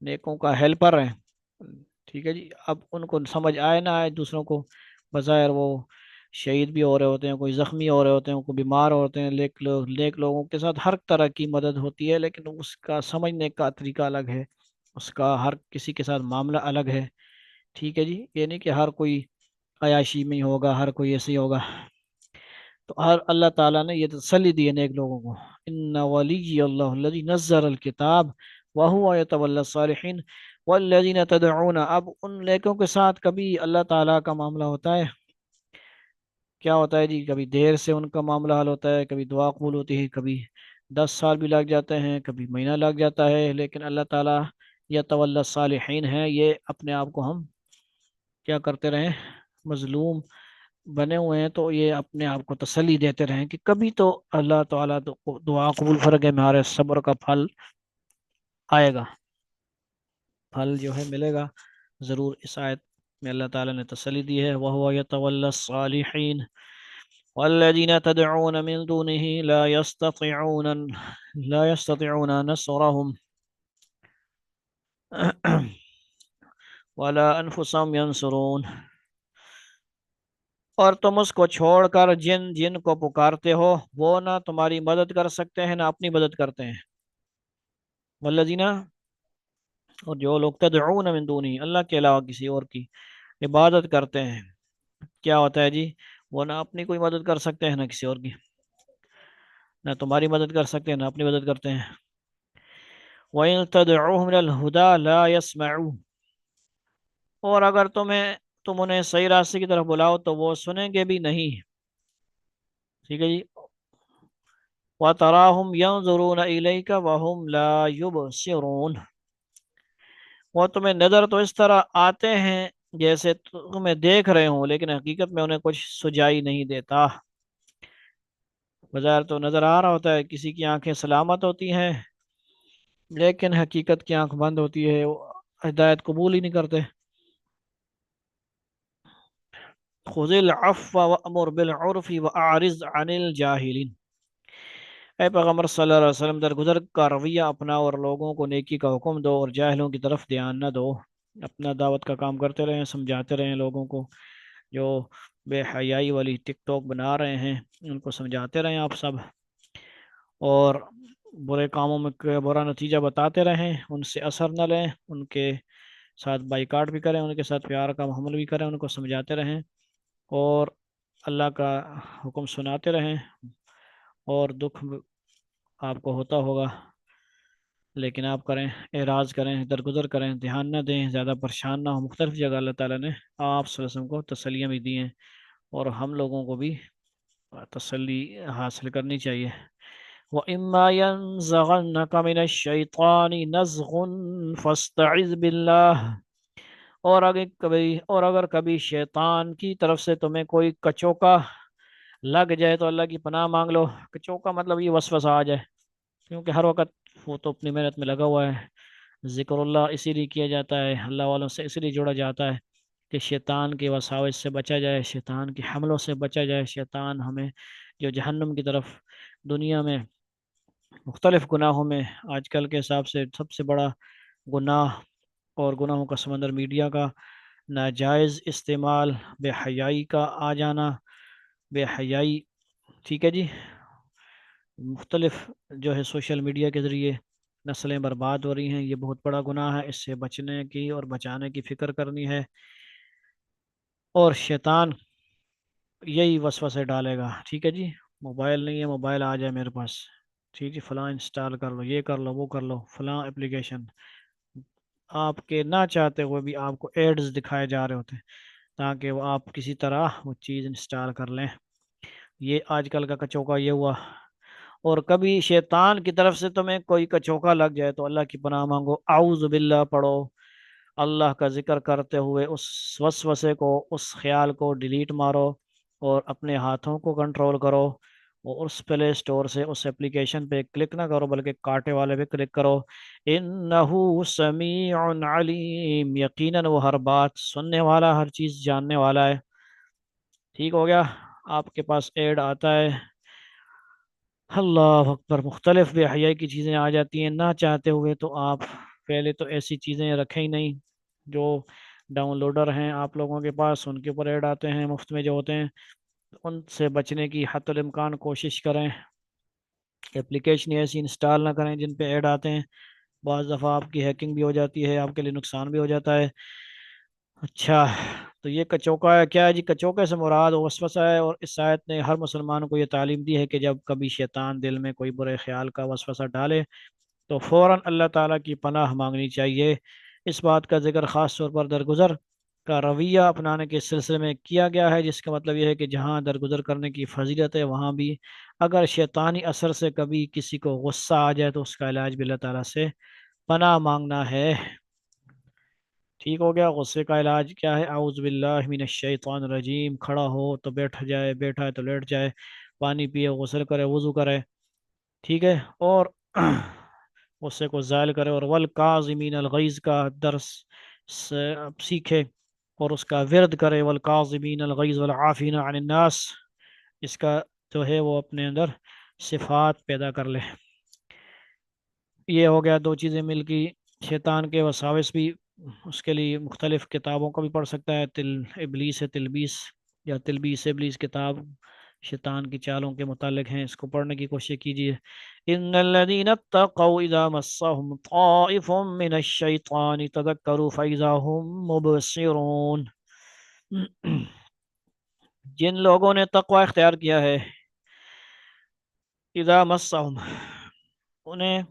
نیکوں کا ہیلپر ہے، ٹھیک ہے جی، اب ان کو سمجھ آئے نہ آئے، دوسروں کو بظاہر وہ شہید بھی ہو رہے ہوتے ہیں، کوئی زخمی ہو رہے ہوتے ہیں، کوئی بیمار ہوتے ہیں، نیک لوگوں کے ساتھ ہر طرح کی مدد ہوتی ہے، لیکن اس کا سمجھنے کا طریقہ الگ ہے، اس کا ہر کسی کے ساتھ معاملہ الگ ہے، ٹھیک ہے جی، یہ نہیں کہ ہر کوئی عیاشی میں ہی ہوگا، ہر کوئی ایسے ہی ہوگا، تو ہر اللہ تعالیٰ نے یہ تسلی دی ہے نیک لوگوں کو، ان ولی اللہ الذی نزل الکتاب وهو يتولى الصالحین والذین تدعون، اب ان نیکوں کے ساتھ کبھی اللہ تعالیٰ کا معاملہ ہوتا ہے، کیا ہوتا ہے جی، کبھی دیر سے ان کا معاملہ حل ہوتا ہے، کبھی دعا قبول ہوتی ہے، کبھی 10 سال بھی لگ جاتے ہیں، کبھی مہینہ لگ جاتا ہے، لیکن اللہ تعالیٰ یتولی الصالحین ہے، یہ اپنے آپ کو ہم کیا کرتے رہیں، مظلوم بنے ہوئے ہیں، تو یہ اپنے آپ کو تسلی دیتے رہیں کہ کبھی تو اللہ تعالیٰ دعا قبول فرمائے، ہمارے صبر کا پھل آئے گا، پھل جو ہے ملے گا ضرور، اس آیت میں اللہ تعالیٰ نے تسلی دی ہے، وَهُوَ يَتَوَلَّى الصَّالِحِينَ وَالَّذِينَ تَدْعُونَ مِن دُونِهِ لا يستطيعون نصرهم وَلَا أَنفُسَهُمْ يَنصُرُونَ، اور تم اس کو چھوڑ کر جن جن کو پکارتے ہو، وہ نہ تمہاری مدد کر سکتے ہیں، نہ اپنی مدد کرتے ہیں، والذین، اور جو لوگ تدعون من دونی، اللہ کے علاوہ کسی اور کی عبادت کرتے ہیں، کیا ہوتا ہے جی، وہ نہ اپنی کوئی مدد کر سکتے ہیں، نہ کسی اور کی، نہ تمہاری مدد کر سکتے ہیں نہ اپنی مدد کرتے ہیں. وَإِن تَدْعُوهُمْ إِلَى الْهُدَى لَا يَسْمَعُوا، اور اگر تم انہیں صحیح راستے کی طرف بلاؤ تو وہ سنیں گے بھی نہیں. ٹھیک ہے جی. وَتَرَاهُمْ يَنظُرُونَ إِلَيْكَ وَهُمْ لَا يُبْصِرُونَ، وہ تمہیں نظر تو اس طرح آتے ہیں جیسے تمہیں دیکھ رہے ہوں، لیکن حقیقت میں انہیں کچھ سجائی نہیں دیتا. بظاہر تو نظر آ رہا ہوتا ہے، کسی کی آنکھیں سلامت ہوتی ہیں لیکن حقیقت کی آنکھ بند ہوتی ہے، وہ ہدایت قبول ہی نہیں کرتے. خُذِ الْعَفْوَ وَأْمُرْ بِالْعُرْفِ وَأَعْرِضْ عَنِ الْجَاهِلِينَ، اے پیغمبر صلی اللہ علیہ وسلم درگزر کا رویہ اپناؤ اور لوگوں کو نیکی کا حکم دو اور جاہلوں کی طرف دھیان نہ دو. اپنا دعوت کا کام کرتے رہیں، سمجھاتے رہیں لوگوں کو. جو بے حیائی والی ٹک ٹاک بنا رہے ہیں ان کو سمجھاتے رہیں آپ سب، اور برے کاموں میں برا نتیجہ بتاتے رہیں، ان سے اثر نہ لیں، ان کے ساتھ بائیکاٹ بھی کریں، ان کے ساتھ پیار کا حمل بھی کریں، ان کو سمجھاتے رہیں اور اللہ کا حکم سناتے رہیں. اور دکھ آپ کو ہوتا ہوگا لیکن آپ کریں، اعراض کریں، درگزر کریں، دھیان نہ دیں، زیادہ پریشان نہ ہو. مختلف جگہ اللہ تعالیٰ نے آپ صلی اللہ علیہ وسلم کو تسلیاں بھی دی ہیں اور ہم لوگوں کو بھی تسلی حاصل کرنی چاہیے. وَإِمَّا يَنزَغَنَّكَ مِنَ الشَّيْطَانِ نَزْغٌ فَاسْتَعِذْ بِاللَّهِ، اور اگر کبھی شیطان کی طرف سے تمہیں کوئی کچوکا لگ جائے تو اللہ کی پناہ مانگ لو. کچوکا مطلب یہ وسوسہ آ جائے، کیونکہ ہر وقت وہ تو اپنی محنت میں لگا ہوا ہے. ذکر اللہ اسی لیے کیا جاتا ہے، اللہ والوں سے اسی لیے جوڑا جاتا ہے کہ شیطان کے وساوس سے بچا جائے، شیطان کے حملوں سے بچا جائے. شیطان ہمیں جو جہنم کی طرف دنیا میں مختلف گناہوں میں، آج کل کے حساب سے سب سے بڑا گناہ اور گناہوں کا سمندر میڈیا کا ناجائز استعمال، بے حیائی کا آ جانا، بے حیائی. ٹھیک ہے جی. مختلف جو ہے سوشل میڈیا کے ذریعے نسلیں برباد ہو رہی ہیں، یہ بہت بڑا گناہ ہے. اس سے بچنے کی اور بچانے کی فکر کرنی ہے. اور شیطان یہی وسوسے ڈالے گا. ٹھیک ہے جی. موبائل نہیں ہے، موبائل آ جائے میرے پاس، ٹھیک ہے فلاں انسٹال کر لو، یہ کر لو، وہ کر لو، فلاں اپلیکیشن. آپ کے نہ چاہتے ہوئے بھی آپ کو ایڈز دکھائے جا رہے ہوتے ہیں تاکہ وہ آپ کسی طرح وہ چیز انسٹال کر لیں. یہ آج کل کا کچوکا یہ ہوا. اور کبھی شیطان کی طرف سے تمہیں کوئی کچوکا لگ جائے تو اللہ کی پناہ مانگو، اعوذ باللہ پڑھو، اللہ کا ذکر کرتے ہوئے اس وسوسے کو، اس خیال کو ڈیلیٹ مارو اور اپنے ہاتھوں کو کنٹرول کرو. اور اس پلے اسٹور سے اس اپلیکیشن پہ کلک نہ کرو بلکہ کاٹے والے پہ کلک کرو. انہو سمیع علیم، یقیناً وہ ہر بات سننے والا، ہر چیز جاننے والا ہے. ٹھیک ہو گیا. آپ کے پاس ایڈ آتا ہے، اللہ اکبر، مختلف بے حیائی کی چیزیں آ جاتی ہیں نہ چاہتے ہوئے، تو آپ پہلے تو ایسی چیزیں رکھیں ہی نہیں. جو ڈاؤن لوڈر ہیں آپ لوگوں کے پاس، ان کے اوپر ایڈ آتے ہیں مفت میں جو ہوتے ہیں، ان سے بچنے کی حتی الامکان کوشش کریں. اپلیکیشن ایسی انسٹال نہ کریں جن پہ ایڈ آتے ہیں، بعض دفعہ آپ کی ہیکنگ بھی ہو جاتی ہے، آپ کے لیے نقصان بھی ہو جاتا ہے. اچھا، تو یہ کچوکا ہے کیا ہے جی؟ کچوکے سے مراد وسوسہ ہے. اور اس آیت نے ہر مسلمان کو یہ تعلیم دی ہے کہ جب کبھی شیطان دل میں کوئی برے خیال کا وسوسہ ڈالے تو فوراً اللہ تعالیٰ کی پناہ مانگنی چاہیے. اس بات کا ذکر خاص طور پر درگزر کا رویہ اپنانے کے سلسلے میں کیا گیا ہے، جس کا مطلب یہ ہے کہ جہاں درگزر کرنے کی فضیلت ہے وہاں بھی اگر شیطانی اثر سے کبھی کسی کو غصہ آ جائے تو اس کا علاج بھی اللہ تعالیٰ سے پناہ مانگنا ہے. ٹھیک ہو گیا. غصے کا علاج کیا ہے؟ اعوذ باللہ من الشیطان الرجیم. کھڑا ہو تو بیٹھ جائے، بیٹھا ہے تو لیٹ جائے، پانی پیے، غسل کرے، وضو کرے. ٹھیک ہے. اور غصے کو زائل کرے. اور والکاظمین الغیظ کا درس سیکھے اور اس کا ورد کرے. والکاظمین الغیظ والعافین عن الناس، اس کا جو ہے وہ اپنے اندر صفات پیدا کر لے. یہ ہو گیا دو چیزیں مل کی. شیطان کے وساوس بھی، اس کے لیے مختلف کتابوں کو بھی پڑھ سکتا ہے. ابلیس تلبیس یا تلبیس ابلیس کتاب شیطان کی چالوں کے متعلق ہیں، اس کو پڑھنے کی کوشش کیجیے. ان الذين اتقوا اذا مسهم طائف من الشيطان تذكروا فاذا هم مبصرون. جن لوگوں نے تقوی اختیار کیا ہے، اذا مسہم، انہیں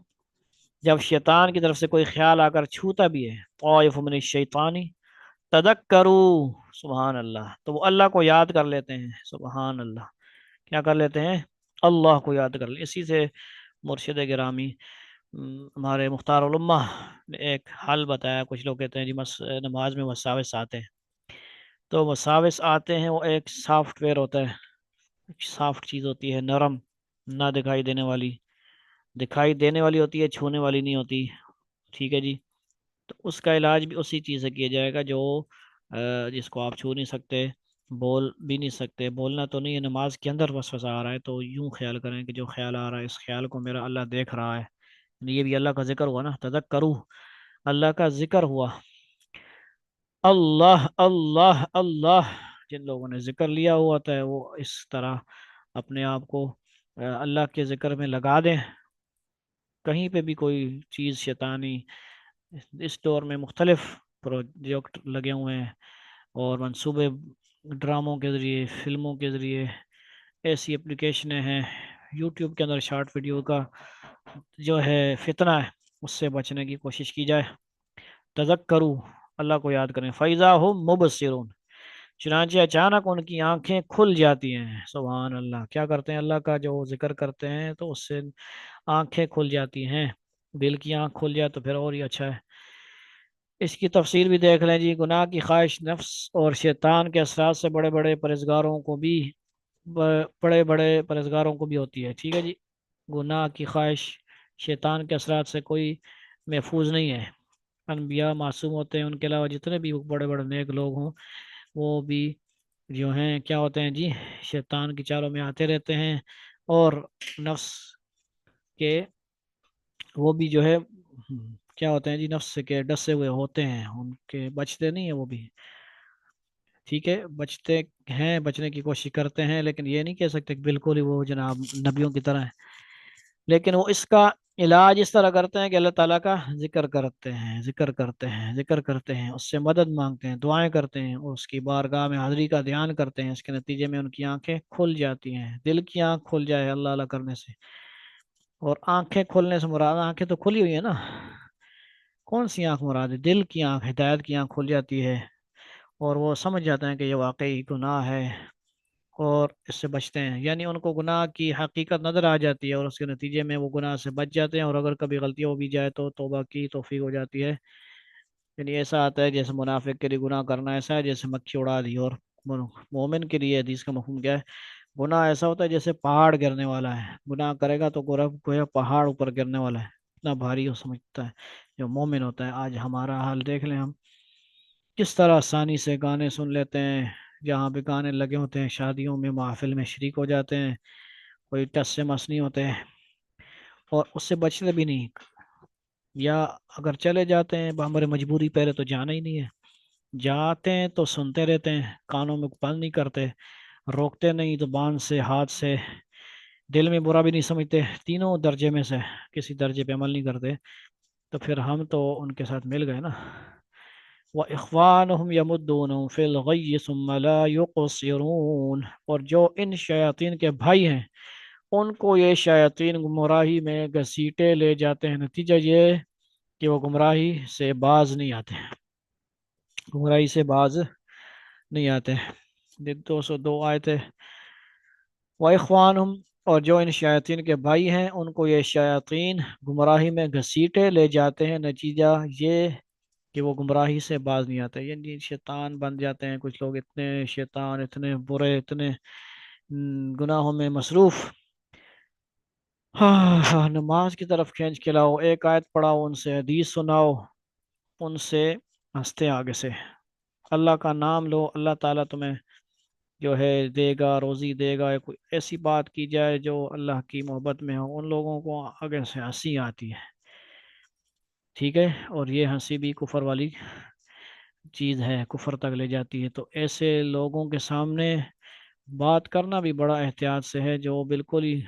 جب شیطان کی طرف سے کوئی خیال آ کر چھوتا بھی ہے، طائف من الشیطانی تذکروا، سبحان اللہ، تو وہ اللہ کو یاد کر لیتے ہیں، سبحان اللہ، کیا کر لیتے ہیں؟ اللہ کو یاد کر لیں۔ اسی سے مرشد گرامی ہمارے مختار علماء نے ایک حل بتایا۔ کچھ لوگ کہتے ہیں جی نماز میں وساوس آتے ہیں، تو وساوس آتے ہیں، وہ ایک سافٹ ویئر ہوتا ہے، سافٹ چیز ہوتی ہے، نرم، نہ دکھائی دینے والی، دکھائی دینے والی ہوتی ہے، چھونے والی نہیں ہوتی، ٹھیک ہے جی۔ تو اس کا علاج بھی اسی چیز سے کیا جائے گا جو جس کو آپ چھو نہیں سکتے، بول بھی نہیں سکتے، بولنا تو نہیں ہے، نماز کے اندر وسوسہ آ رہا ہے تو یوں خیال کریں کہ جو خیال آ رہا ہے اس خیال کو میرا اللہ دیکھ رہا ہے، یہ بھی اللہ کا ذکر ہوا نا، تذکرو، اللہ کا ذکر ہوا، اللہ اللہ اللہ، جن لوگوں نے ذکر لیا ہوا ہے وہ اس طرح اپنے آپ کو اللہ کے ذکر میں لگا دیں۔ کہیں پہ بھی کوئی چیز شیطانی، اس دور میں مختلف پروجیکٹ لگے ہوئے ہیں اور منصوبے، ڈراموں کے ذریعے، فلموں کے ذریعے، ایسی اپلیکیشنیں ہیں، یوٹیوب کے اندر شارٹ ویڈیو کا جو ہے فتنہ ہے، اس سے بچنے کی کوشش کی جائے۔ تذکرو، اللہ کو یاد کریں، فَإِذَا هُمْ مُبْصِرُونَ، چنانچہ اچانک ان کی آنکھیں کھل جاتی ہیں، سبحان اللہ، کیا کرتے ہیں؟ اللہ کا جو ذکر کرتے ہیں تو اس سے آنکھیں کھل جاتی ہیں، دل کی آنکھ کھل جائے تو پھر اور ہی اچھا ہے۔ اس کی تفسیر بھی دیکھ لیں جی، گناہ کی خواہش نفس اور شیطان کے اثرات سے بڑے بڑے پرہیزگاروں کو بھی بڑے بڑے پرہیزگاروں کو بھی ہوتی ہے، ٹھیک ہے جی۔ گناہ کی خواہش شیطان کے اثرات سے کوئی محفوظ نہیں ہے، انبیاء معصوم ہوتے ہیں، ان کے علاوہ جتنے بھی بڑے بڑے نیک لوگ ہوں وہ بھی جو ہیں کیا ہوتے ہیں جی، شیطان کی چالوں میں آتے رہتے ہیں، اور نفس کے وہ بھی جو ہے کیا ہوتے ہیں جی، نفس کے ڈسے ہوئے ہوتے ہیں، ان کے بچتے نہیں ہیں وہ بھی، ٹھیک ہے، بچتے ہیں، بچنے کی کوشش کرتے ہیں، لیکن یہ نہیں کہہ سکتے کہ بالکل ہی وہ جناب نبیوں کی طرح ہے، لیکن وہ اس کا علاج اس طرح کرتے ہیں کہ اللہ تعالیٰ کا ذکر کرتے ہیں، ذکر کرتے ہیں، ذکر کرتے ہیں، اس سے مدد مانگتے ہیں، دعائیں کرتے ہیں، اور اس کی بارگاہ میں حاضری کا دھیان کرتے ہیں، اس کے نتیجے میں ان کی آنکھیں کھل جاتی ہیں، دل کی آنکھ کھل جائے اللہ اللہ کرنے سے۔ اور آنکھیں کھلنے سے مراد، آنکھیں تو کھلی ہوئی ہیں نا، کون سی آنکھ مراد ہے؟ دل کی آنکھ، ہدایت کی آنکھ کھل جاتی ہے، اور وہ سمجھ جاتے ہیں کہ یہ واقعی گناہ ہے اور اس سے بچتے ہیں، یعنی ان کو گناہ کی حقیقت نظر آ جاتی ہے، اور اس کے نتیجے میں وہ گناہ سے بچ جاتے ہیں، اور اگر کبھی غلطی ہو بھی جائے تو توبہ کی توفیق ہو جاتی ہے۔ یعنی ایسا آتا ہے جیسے منافق کے لیے گناہ کرنا ایسا ہے جیسے مکھی اڑا دی، اور مومن کے لیے حدیث کا مفہوم کیا ہے؟ گناہ ایسا ہوتا ہے جیسے پہاڑ گرنے والا ہے، گناہ کرے گا تو گویا پہاڑ اوپر گرنے والا ہے، اتنا بھاری ہو سمجھتا ہے جو مومن ہوتا ہے۔ آج ہمارا حال دیکھ لیں، ہم کس طرح آسانی سے گانے سن لیتے ہیں، جہاں بھی گانے لگے ہوتے ہیں شادیوں میں، محافل میں شریک ہو جاتے ہیں، کوئی ٹس سے مس نہیں ہوتے ہیں، اور اس سے بچتے بھی نہیں، یا اگر چلے جاتے ہیں ہمارے مجبوری، پہلے تو جانا ہی نہیں ہے، جاتے ہیں تو سنتے رہتے ہیں، کانوں میں بند نہیں کرتے، روکتے نہیں، زبان سے، ہاتھ سے، دل میں برا بھی نہیں سمجھتے، تینوں درجے میں سے کسی درجے پہ عمل نہیں کرتے، تو پھر ہم تو ان کے ساتھ مل گئے نا۔ وَإِخْوَانُهُمْ يَمُدُّونَهُمْ فِي الْغَيِّ ثُمَّ لَا يُقْصِرُونَ، اور جو ان شیاطین کے بھائی ہیں ان کو یہ شیاطین گمراہی میں گھسیٹے لے جاتے ہیں، نتیجہ یہ کہ وہ گمراہی سے باز نہیں آتے، گمراہی سے باز نہیں آتے۔ 202 آیت ہے، وَإِخْوَانُهُمْ، اور جو ان شیاطین کے بھائی ہیں ان کو یہ شیاطین گمراہی میں گھسیٹے لے جاتے ہیں، نتیجہ یہ کہ وہ گمراہی سے باز نہیں آتے، یعنی شیطان بن جاتے ہیں کچھ لوگ، اتنے شیطان، اتنے برے، اتنے گناہوں میں مصروف، ہاں ہاں، نماز کی طرف کھینچ کے لاؤ، ایک آیت پڑھاؤ، ان سے حدیث سناؤ، ان سے ہنستے آگے سے، اللہ کا نام لو، اللہ تعالیٰ تمہیں جو ہے دے گا، روزی دے گا، کوئی ایسی بات کی جائے جو اللہ کی محبت میں ہو، ان لوگوں کو آگے سے ہنسی آتی ہے، ٹھیک ہے، اور یہ ہنسی بھی کفر والی چیز ہے، کفر تک لے جاتی ہے، تو ایسے لوگوں کے سامنے بات کرنا بھی بڑا احتیاط سے ہے، جو بالکل ہی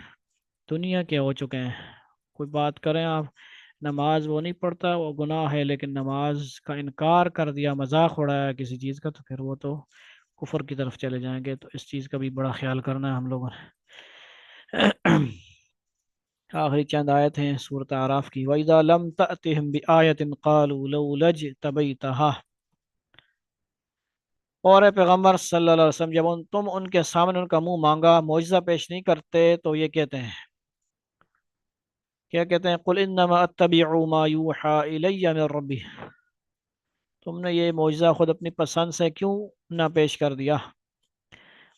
دنیا کے ہو چکے ہیں۔ کوئی بات کریں آپ، نماز وہ نہیں پڑھتا، وہ گناہ ہے، لیکن نماز کا انکار کر دیا، مذاق اڑایا کسی چیز کا، تو پھر وہ تو کفر کی طرف چلے جائیں گے، تو اس چیز کا بھی بڑا خیال کرنا ہے ہم لوگوں نے۔ آخری چند آیت ہیں سورۃ اعراف کی. وَإِذَا لَمْ تَأْتِهِمْ بِآيَةٍ قَالُوا لَوْلَا اجْتَبَيْتَهَا. اور اے پیغمبر صلی اللہ علیہ وسلم، جب تم ان کے سامنے ان کا منہ مانگا معجزہ پیش نہیں کرتے تو یہ کہتے ہیں، کیا کہتے ہیں؟ قُلْ إِنَّمَا أَتَّبِعُ مَا يُوحَى إِلَيَّ مِن رَبِّي. تم نے یہ معجزہ خود اپنی پسند سے کیوں نہ پیش کر دیا؟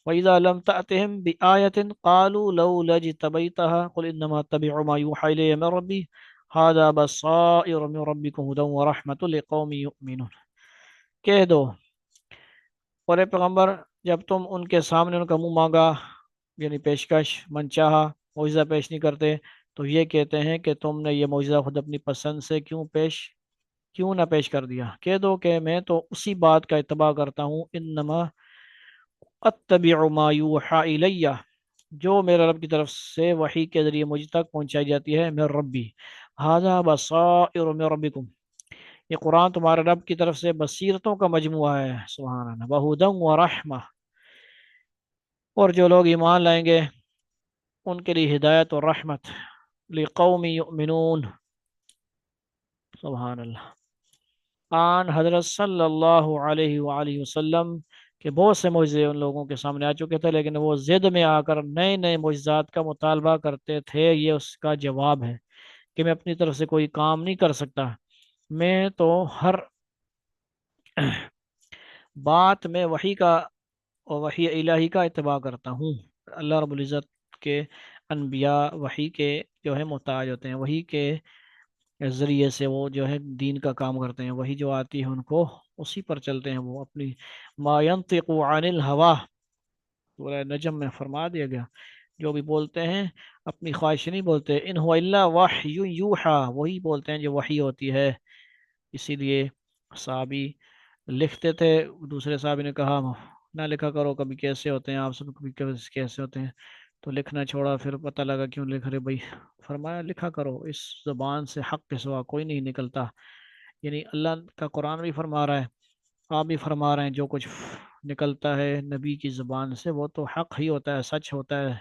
وَإِذَا لَمْ تَأْتِهِمْ بِآيَةٍ قَالُوا لَوْلَا اجْتَبَيْتَهَا قُلْ إِنَّمَا أَتَّبِعُ مَا يُوحَى إِلَيَّ مِن رَبِّي هَذَا بَصَائِرُ مِن رَبِّكُمْ هُدًى وَرَحْمَةٌ لِقَوْمٍ يُؤْمِنُونَ. کہہ دو، اور اے پیغمبر جب تم ان کے سامنے ان کا منہ مانگا یعنی پیشکش من چاہا معجزہ پیش نہیں کرتے تو یہ کہتے ہیں کہ تم نے یہ معجزہ خود اپنی پسند سے کیوں نہ پیش کر دیا. کہہ دو کہ میں تو اسی بات کا اتباع کرتا ہوں، انما اتبع ما یوحى الیہ، جو میرے رب کی طرف سے وحی کے ذریعے مجھ تک پہنچائی جاتی ہے، من ربی ھذا بصائر من ربکم، یہ قرآن تمہارے رب کی طرف سے بصیرتوں کا مجموعہ ہے. سبحان اللہ. وہدی ورحمہ، اور جو لوگ ایمان لائیں گے ان کے لیے ہدایت اور رحمت. لقوم یؤمنون. سبحان اللہ. آن حضرت صلی اللہ علیہ وآلہ وسلم کہ بہت سے معجزے ان لوگوں کے سامنے آ چکے تھے، لیکن وہ ضد میں آ کر نئے نئے معجزات کا مطالبہ کرتے تھے. یہ اس کا جواب ہے کہ میں اپنی طرف سے کوئی کام نہیں کر سکتا، میں تو ہر بات میں وحی کا اور وحی الہی کا اتباع کرتا ہوں. اللہ رب العزت کے انبیاء وحی کے جو ہے محتاج ہوتے ہیں، وحی کے ذریعے سے وہ جو ہے دین کا کام کرتے ہیں، وہی جو آتی ہے ان کو اسی پر چلتے ہیں. وہ اپنی ما ينطق عن الهوى، سورہ نجم میں فرما دیا گیا، جو بھی بولتے ہیں اپنی خواہش نہیں بولتے. ان هو الا وحی یوحى، وہی بولتے ہیں جو وحی ہوتی ہے. اسی لیے صحابی لکھتے تھے، دوسرے صحابی نے کہا نہ لکھا کرو، کبھی کیسے ہوتے ہیں آپ سب، کبھی کیسے ہوتے ہیں، تو لکھنا چھوڑا. پھر پتہ لگا کیوں لکھ رہے بھائی. فرمایا لکھا کرو، اس زبان سے حق کے سوا کوئی نہیں نکلتا. یعنی اللہ کا قرآن بھی فرما رہا ہے، آپ بھی فرما رہے ہیں، جو کچھ نکلتا ہے نبی کی زبان سے وہ تو حق ہی ہوتا ہے، سچ ہوتا ہے.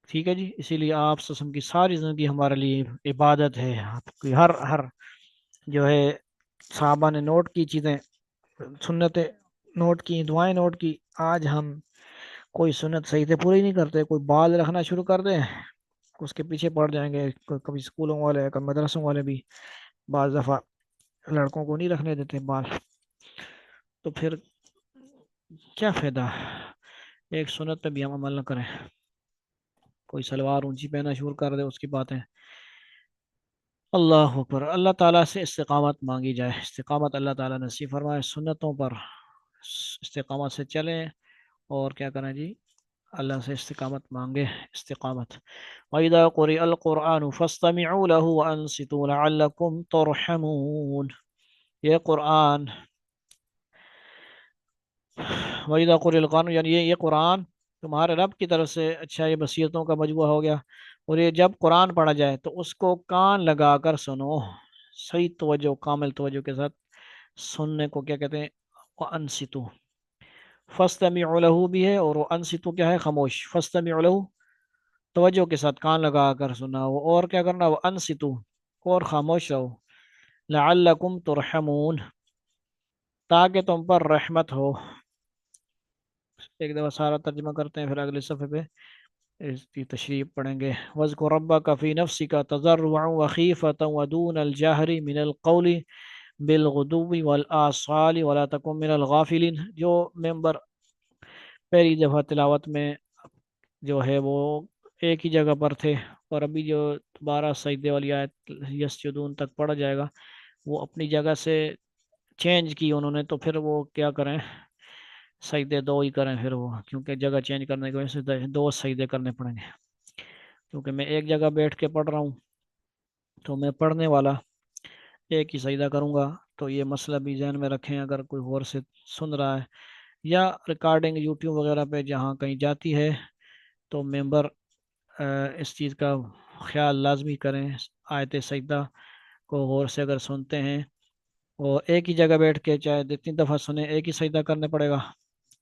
ٹھیک ہے جی. اسی لیے آپ سسم کی ساری زندگی ہمارے لیے عبادت ہے. آپ کی ہر جو ہے صحابہ نے نوٹ کی چیزیں، سنتیں نوٹ کی، دعائیں نوٹ کی. آج ہم کوئی سنت صحیح سے پوری نہیں کرتے، کوئی بال رکھنا شروع کر دیں اس کے پیچھے پڑ جائیں گے. کبھی اسکولوں والے، کبھی مدرسوں والے بھی بعض دفعہ لڑکوں کو نہیں رکھنے دیتے بال، تو پھر کیا فائدہ؟ ایک سنت پہ بھی ہم عمل نہ کریں. کوئی سلوار اونچی پہنا شروع کر دے اس کی باتیں. اللہ اکبر. اللہ تعالیٰ سے استقامت مانگی جائے، استقامت اللہ تعالیٰ نصیب فرمائے. سنتوں پر استقامت سے چلیں اور کیا کریں جی؟ اللہ سے استقامت مانگے. استقامت. وَإِذَا قُرِئَ الْقُرْآنُ فَاسْتَمِعُوا لَهُ وَأَنصِتُوا لَعَلَّكُمْ تُرْحَمُونَ. یہ قرآن، وَإِذَا قُرِئَ الْقُرْآنُ یعنی یہ قرآن تمہارے رب کی طرف سے اچھا یہ بصیرتوں کا مجموعہ ہو گیا. اور یہ جب قرآن پڑھا جائے تو اس کو کان لگا کر سنو، صحیح توجہ، کامل توجہ کے ساتھ سننے کو کیا کہتے ہیں؟ وَأَنصِتُوا. فَاسْتَمِعُوا لَهُ بھی ہے، اور وَأَنصِتُوا کیا ہے؟ خاموش. فَاسْتَمِعُوا لَهُ توجہ کے ساتھ کان لگا کر سنا، اور کیا کرنا؟ وَأَنصِتُوا اور خاموش رہو. لَعَلَّكُمْ تُرْحَمُونَ تاکہ تم پر رحمت ہو. ایک دفعہ سارا ترجمہ کرتے ہیں، پھر اگلے صفحے پہ اس کی تشریح پڑھیں گے. وَاذْكُرْ رَبَّكَ فِي نَفْسِكَ تَضَرُّعًا وَخِيفَةً وَدُونَ الْجَهْرِ مِنَ الْقَوْلِ بِالْغُدُوِّ وَالْآصَالِ وَلَا تَكُن مِنَ الْغَافِلِينَ. جو ممبر پہلی دفعہ تلاوت میں جو ہے وہ ایک ہی جگہ پر تھے، اور ابھی جو دوبارہ سجدے والی آیت یسجدون تک پڑھا جائے گا وہ اپنی جگہ سے چینج کی انہوں نے، تو پھر وہ کیا کریں؟ سجدے دو ہی کریں پھر وہ، کیونکہ جگہ چینج کرنے کی وجہ سے دو سجدے کرنے پڑیں گے. کیونکہ میں ایک جگہ بیٹھ کے پڑھ رہا ہوں تو میں پڑھنے والا ایک ہی سجدہ کروں گا. تو یہ مسئلہ بھی ذہن میں رکھیں اگر کوئی غور سے سن رہا ہے، یا ریکارڈنگ یوٹیوب وغیرہ پہ جہاں کہیں جاتی ہے تو ممبر اس چیز کا خیال لازمی کریں. آیت سجدہ کو غور سے اگر سنتے ہیں، اور ایک ہی جگہ بیٹھ کے چاہے جتنی دفعہ سنیں ایک ہی سجدہ کرنے پڑے گا.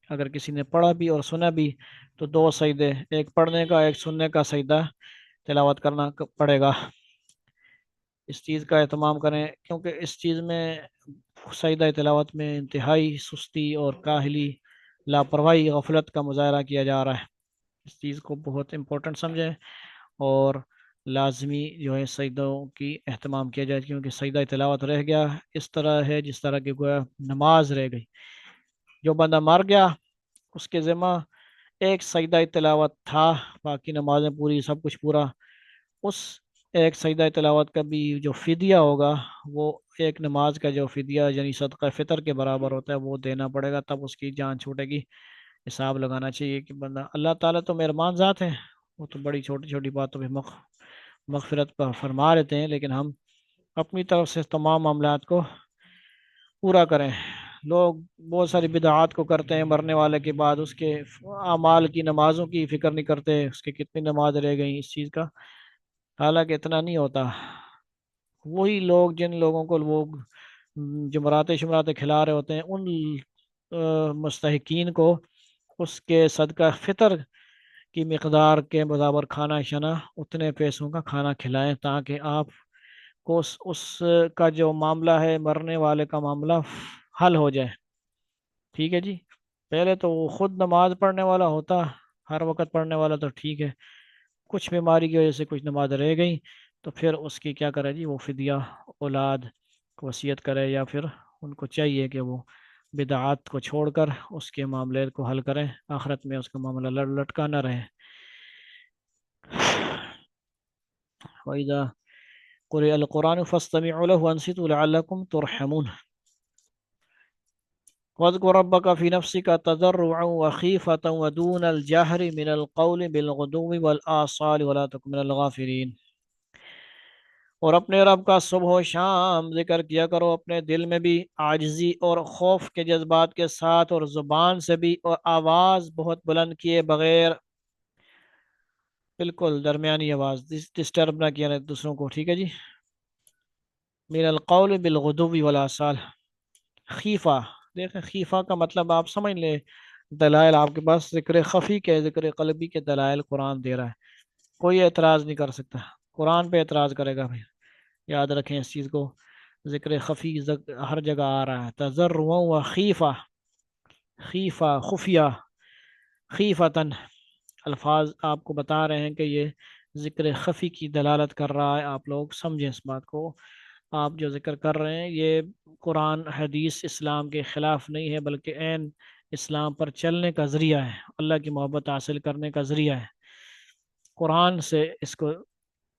اگر کسی نے پڑھا بھی اور سنا بھی تو دو سجدے، ایک پڑھنے کا ایک سننے کا سجدہ تلاوت کرنا پڑے گا، اس چیز کا اہتمام کریں، کیونکہ اس چیز میں سجدہ تلاوت میں انتہائی سستی اور کاہلی، لاپرواہی، غفلت کا مظاہرہ کیا جا رہا ہے۔ اس چیز کو بہت امپورٹنٹ سمجھیں اور لازمی جو ہے سجدوں کی اہتمام کیا جائے، کیونکہ سجدہ تلاوت رہ گیا اس طرح ہے جس طرح کہ گویا نماز رہ گئی۔ جو بندہ مر گیا اس کے ذمہ ایک سجدہ تلاوت تھا، باقی نمازیں پوری، سب کچھ پورا، اس ایک سجدہ تلاوت کا بھی جو فدیہ ہوگا وہ ایک نماز کا جو فدیہ یعنی صدقہ فطر کے برابر ہوتا ہے وہ دینا پڑے گا، تب اس کی جان چھوٹے گی۔ حساب لگانا چاہیے کہ بندہ، اللہ تعالیٰ تو مہربان ذات ہے، وہ تو بڑی چھوٹی چھوٹی باتوں پہ مغفرت پر فرما لیتے ہیں، لیکن ہم اپنی طرف سے تمام معاملات کو پورا کریں۔ لوگ بہت ساری بدعات کو کرتے ہیں، مرنے والے کے بعد اس کے اعمال کی، نمازوں کی فکر نہیں کرتے، اس کے کتنی نماز رہ گئی اس چیز کا، حالانکہ اتنا نہیں ہوتا۔ وہی لوگ، جن لوگوں کو لوگ جمراتے شمراتے کھلا رہے ہوتے ہیں، ان مستحقین کو اس کے صدقہ فطر کی مقدار کے برابر کھانا شنا، اتنے پیسوں کا کھانا کھلائیں، تاکہ آپ کو اس کا جو معاملہ ہے، مرنے والے کا معاملہ حل ہو جائے۔ ٹھیک ہے جی، پہلے تو وہ خود نماز پڑھنے والا ہوتا، ہر وقت پڑھنے والا تو ٹھیک ہے، کچھ بیماری کی وجہ سے کچھ نماز رہ گئی تو پھر اس کی کیا کرے جی، وہ فدیہ اولاد کو وصیت کرے، یا پھر ان کو چاہیے کہ وہ بدعات کو چھوڑ کر اس کے معاملے کو حل کریں، آخرت میں اس کا معاملہ لٹکا نہ رہے۔ وَإِذَا قُرِئَ الْقُرْآنُ فَاسْتَمِعُوا لَهُ وَأَنصِتُوا لَعَلَّكُمْ تُرْحَمُونَ وَاذْكُرْ رَبَّكَ فِي نَفْسِكَ تَضَرُّعًا وَخِيفَةً وَدُونَ الْجَهْرِ مِنَ الْقَوْلِ بِالْغُدُوِّ وَالْآصَالِ وَلَا تَكُن مِنَ الْغَافِلِينَ، اور اپنے رب کا صبح و شام ذکر کیا کرو، اپنے دل میں بھی عاجزی اور خوف کے جذبات کے ساتھ، اور زبان سے بھی، اور آواز بہت بلند کیے بغیر، بالکل درمیانی آواز، ڈسٹرب نہ کیا دوسروں کو، ٹھیک ہے جی۔ من القول بالغدو والآصال، خیفہ، دیکھیں خیفہ کا مطلب آپ سمجھ لیں، دلائل آپ کے پاس ذکر خفی کے، ذکر قلبی کے دلائل قرآن دے رہا ہے، کوئی اعتراض نہیں کر سکتا، قرآن پہ اعتراض کرے گا بھائی، یاد رکھیں اس چیز کو، ذکر خفی ہر جگہ آ رہا ہے، تضرع و خیفہ، خیفہ خفیہ، خیفتن، الفاظ آپ کو بتا رہے ہیں کہ یہ ذکر خفی کی دلالت کر رہا ہے، آپ لوگ سمجھیں اس بات کو، آپ جو ذکر کر رہے ہیں یہ قرآن حدیث اسلام کے خلاف نہیں ہے، بلکہ عین اسلام پر چلنے کا ذریعہ ہے، اللہ کی محبت حاصل کرنے کا ذریعہ ہے، قرآن سے اس کو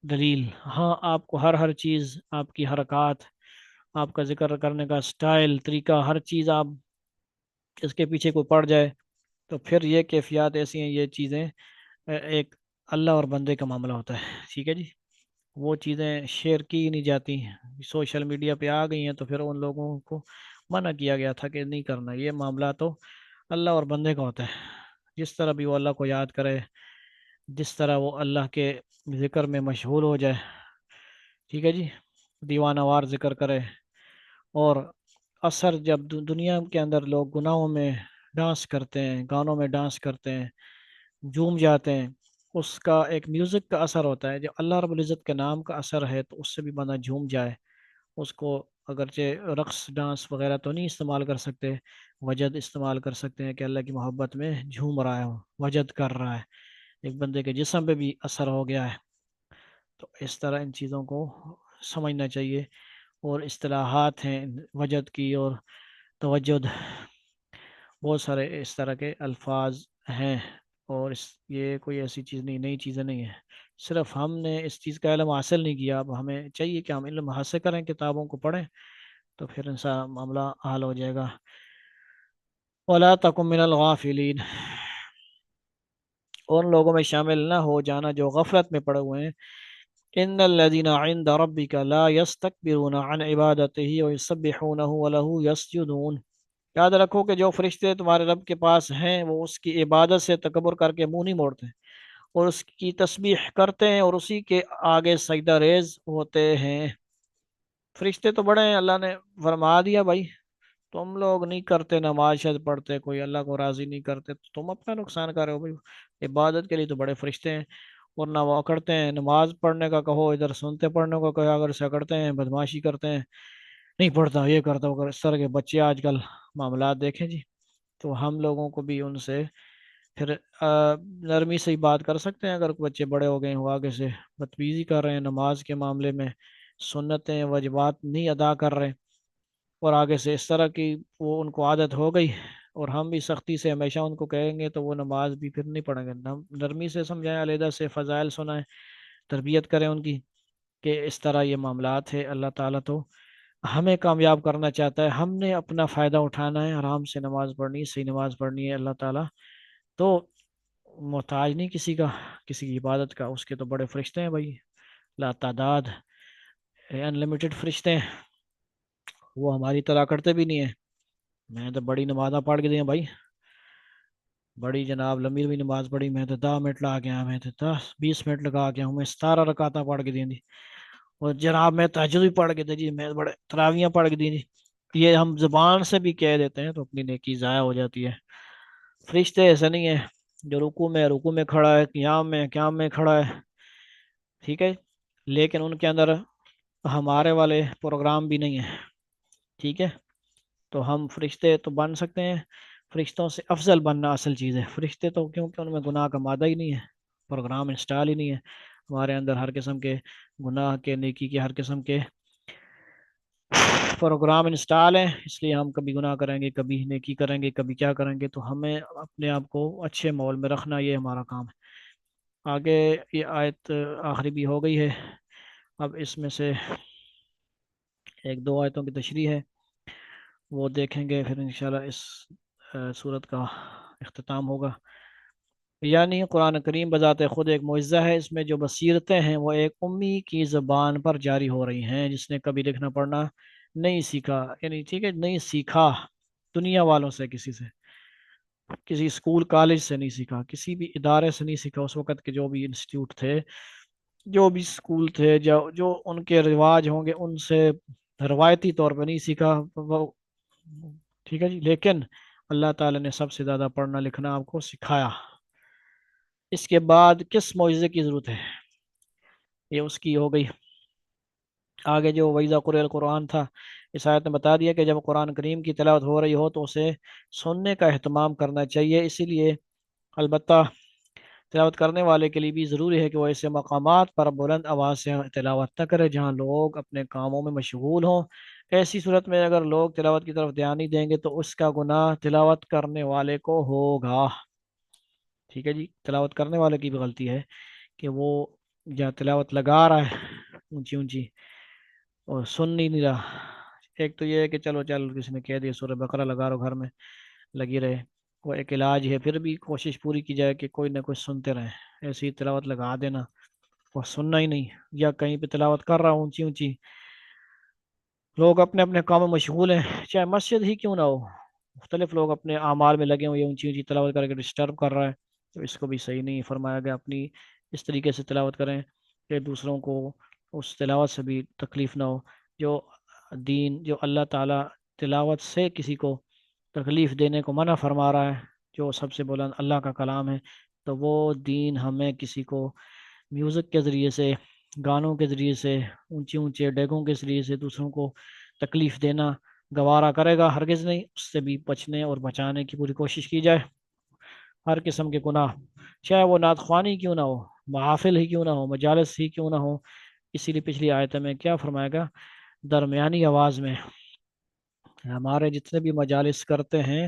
دلیل۔ ہاں آپ کو ہر چیز، آپ کی حرکات، آپ کا ذکر کرنے کا سٹائل، طریقہ، ہر چیز آپ اس کے پیچھے کوئی پڑ جائے تو پھر یہ کیفیات ایسی ہیں، یہ چیزیں ایک اللہ اور بندے کا معاملہ ہوتا ہے، ٹھیک ہے جی، وہ چیزیں شیئر کی نہیں جاتی، سوشل میڈیا پہ آ گئی ہیں تو پھر ان لوگوں کو منع کیا گیا تھا کہ نہیں کرنا، یہ معاملہ تو اللہ اور بندے کا ہوتا ہے، جس طرح بھی وہ اللہ کو یاد کرے، جس طرح وہ اللہ کے ذکر میں مشغول ہو جائے، ٹھیک ہے جی، دیوانہ وار ذکر کرے، اور اثر جب دنیا کے اندر لوگ گناہوں میں ڈانس کرتے ہیں، گانوں میں ڈانس کرتے ہیں، جھوم جاتے ہیں، اس کا ایک میوزک کا اثر ہوتا ہے، جو اللہ رب العزت کے نام کا اثر ہے تو اس سے بھی بندہ جھوم جائے، اس کو اگرچہ رقص ڈانس وغیرہ تو نہیں استعمال کر سکتے، وجد استعمال کر سکتے ہیں کہ اللہ کی محبت میں جھوم رہا ہے، وجد کر رہا ہے، ایک بندے کے جسم پہ بھی اثر ہو گیا ہے، تو اس طرح ان چیزوں کو سمجھنا چاہیے، اور اصطلاحات ہیں وجد کی اور توجد، بہت سارے اس طرح کے الفاظ ہیں، اور یہ کوئی ایسی چیز نہیں، نئی چیزیں نہیں ہیں، صرف ہم نے اس چیز کا علم حاصل نہیں کیا، اب ہمیں چاہیے کہ ہم علم حاصل کریں، کتابوں کو پڑھیں، تو پھر انسان معاملہ حل ہو جائے گا۔ وَلَا تَكُن مِّنَ الْغَافِلِينَ، ان لوگوں میں شامل نہ ہو جانا جو غفلت میں پڑے ہوئے ہیں، ان الذين عند ربك لا يستكبرون عن عبادته ويسبحونه وله يسجدون، یاد رکھو کہ جو فرشتے تمہارے رب کے پاس ہیں وہ اس کی عبادت سے تکبر کر کے منہ نہیں موڑتے، اور اس کی تسبیح کرتے ہیں اور اسی کے آگے سجدہ ریز ہوتے ہیں۔ فرشتے تو بڑے ہیں، اللہ نے فرما دیا بھائی، تم لوگ نہیں کرتے، نماز شاید پڑھتے، کوئی اللہ کو راضی نہیں کرتے، تو تم اپنا نقصان کر رہے ہو بھائی، عبادت کے لیے تو بڑے فرشتے ہیں، ورنہ وہ اکڑتے ہیں، نماز پڑھنے کا کہو ادھر سنتے پڑھنے کو کہو اگر سے اکڑتے ہیں، بدماشی کرتے ہیں، نہیں پڑھتا یہ کرتا وہ اس طرح کے بچے آج کل معاملات دیکھیں جی۔ تو ہم لوگوں کو بھی ان سے پھر نرمی سے ہی بات کر سکتے ہیں، اگر بچے بڑے ہو گئے ہیں وہ آگے سے بدتمیزی کر رہے ہیں نماز کے معاملے میں، سنتیں واجبات نہیں ادا کر رہے، اور آگے سے اس طرح کی وہ ان کو عادت ہو گئی، اور ہم بھی سختی سے ہمیشہ ان کو کہیں گے تو وہ نماز بھی پھر نہیں پڑھیں گے۔ نرمی سے سمجھائیں، علیحدہ سے فضائل سنائیں، تربیت کریں ان کی کہ اس طرح یہ معاملات ہے، اللہ تعالیٰ تو ہمیں کامیاب کرنا چاہتا ہے، ہم نے اپنا فائدہ اٹھانا ہے، آرام سے نماز پڑھنی ہے، صحیح نماز پڑھنی ہے۔ اللہ تعالیٰ تو محتاج نہیں کسی کا، کسی کی عبادت کا، اس کے تو بڑے فرشتے ہیں بھائی، لا تعداد، ان لمیٹڈ فرشتے ہیں، وہ ہماری طرح کرتے بھی نہیں ہیں۔ میں تو بڑی نمازاں پڑھ کے دی ہیں بھائی، بڑی جناب لمبی لمبی نماز پڑھی، میں تو 10 منٹ لگا کے آیا، میں تو 10 20 منٹ لگا کے ہوں، میں 17 رکعتاں پڑھ کے دی تھی، اور جناب میں تہجد بھی پڑھ کے دی جی، میں بڑے تراویاں پڑھ کے دی تھی۔ یہ ہم زبان سے بھی کہہ دیتے ہیں تو اپنی نیکی ضائع ہو جاتی ہے۔ فرشتے ایسا نہیں ہے، جو رکوع میں کھڑا ہے، قیام میں کھڑا ہے، ٹھیک ہے، لیکن ان کے اندر ہمارے والے پروگرام بھی نہیں ہے، ٹھیک ہے۔ تو ہم فرشتے تو بن سکتے ہیں، فرشتوں سے افضل بننا اصل چیز ہے۔ فرشتے تو کیونکہ ان میں گناہ کا مادہ ہی نہیں ہے، پروگرام انسٹال ہی نہیں ہے، ہمارے اندر ہر قسم کے گناہ کے، نیکی کے، ہر قسم کے پروگرام انسٹال ہیں، اس لیے ہم کبھی گناہ کریں گے، کبھی نیکی کریں گے، کبھی کیا کریں گے، تو ہمیں اپنے آپ کو اچھے ماحول میں رکھنا، یہ ہمارا کام ہے۔ آگے یہ آیت آخری بھی ہو گئی ہے، اب اس میں سے ایک دو آیتوں کی تشریح ہے، وہ دیکھیں گے، پھر انشاءاللہ اس صورت کا اختتام ہوگا۔ یعنی قرآن کریم بذات خود ایک معجزہ ہے، اس میں جو بصیرتیں ہیں وہ ایک امی کی زبان پر جاری ہو رہی ہیں، جس نے کبھی لکھنا پڑھنا نہیں سیکھا، یعنی ٹھیک ہے نہیں سیکھا دنیا والوں سے، کسی سے، کسی اسکول کالج سے نہیں سیکھا، کسی بھی ادارے سے نہیں سیکھا، اس وقت کے جو بھی انسٹیٹیوٹ تھے، جو بھی اسکول تھے، جو ان کے رواج ہوں گے ان سے روایتی طور پہ نہیں سیکھا وہ، ٹھیک ہے جی، لیکن اللہ تعالیٰ نے سب سے زیادہ پڑھنا لکھنا آپ کو سکھایا۔ اس کے بعد کس معجزے کی ضرورت ہے، یہ اس کی ہو گئی۔ آگے جو وَإِذَا قُرِئَ القرآن تھا، اس آیت نے بتا دیا کہ جب قرآن کریم کی تلاوت ہو رہی ہو تو اسے سننے کا اہتمام کرنا چاہیے، اسی لیے البتہ تلاوت کرنے والے کے لیے بھی ضروری ہے کہ وہ ایسے مقامات پر بلند آواز سے تلاوت نہ کرے جہاں لوگ اپنے کاموں میں مشغول ہوں۔ ایسی صورت میں اگر لوگ تلاوت کی طرف دھیان نہیں دیں گے تو اس کا گناہ تلاوت کرنے والے کو ہوگا، ٹھیک ہے جی، تلاوت کرنے والے کی بھی غلطی ہے کہ وہ یا تلاوت لگا رہا ہے اونچی اونچی اور سن نہیں رہا۔ ایک تو یہ ہے کہ چلو کسی نے کہہ دیا سورہ بقرہ لگا رہو گھر میں، لگی رہے، وہ ایک علاج ہے، پھر بھی کوشش پوری کی جائے کہ کوئی نہ کوئی سنتے رہیں، ایسی تلاوت لگا دینا اور سننا ہی نہیں، یا کہیں پہ تلاوت کر رہا ہوں اونچی اونچی، لوگ اپنے اپنے کاموں میں مشغول ہیں، چاہے مسجد ہی کیوں نہ ہو، مختلف لوگ اپنے اعمال میں لگے ہوئے ہیں، اونچی اونچی تلاوت کر کے ڈسٹرب کر رہا ہے، تو اس کو بھی صحیح نہیں فرمایا گیا۔ اپنی اس طریقے سے تلاوت کریں کہ دوسروں کو اس تلاوت سے بھی تکلیف نہ ہو۔ جو دین، جو اللہ تعالیٰ تلاوت سے کسی کو تکلیف دینے کو منع فرما رہا ہے، جو سب سے بلند اللہ کا کلام ہے، تو وہ دین ہمیں کسی کو میوزک کے ذریعے سے، گانوں کے ذریعے سے، اونچے اونچے ڈیگوں کے ذریعے سے دوسروں کو تکلیف دینا گوارا کرے گا ہرگز نہیں، اس سے بھی بچنے اور بچانے کی پوری کوشش کی جائے۔ ہر قسم کے گناہ، چاہے وہ نعت خوانی کیوں نہ ہو، محافل ہی کیوں نہ ہو، مجالس ہی کیوں نہ ہو، اسی لیے پچھلی آیت میں کیا فرمائے گا، درمیانی آواز میں، ہمارے جتنے بھی مجالس کرتے ہیں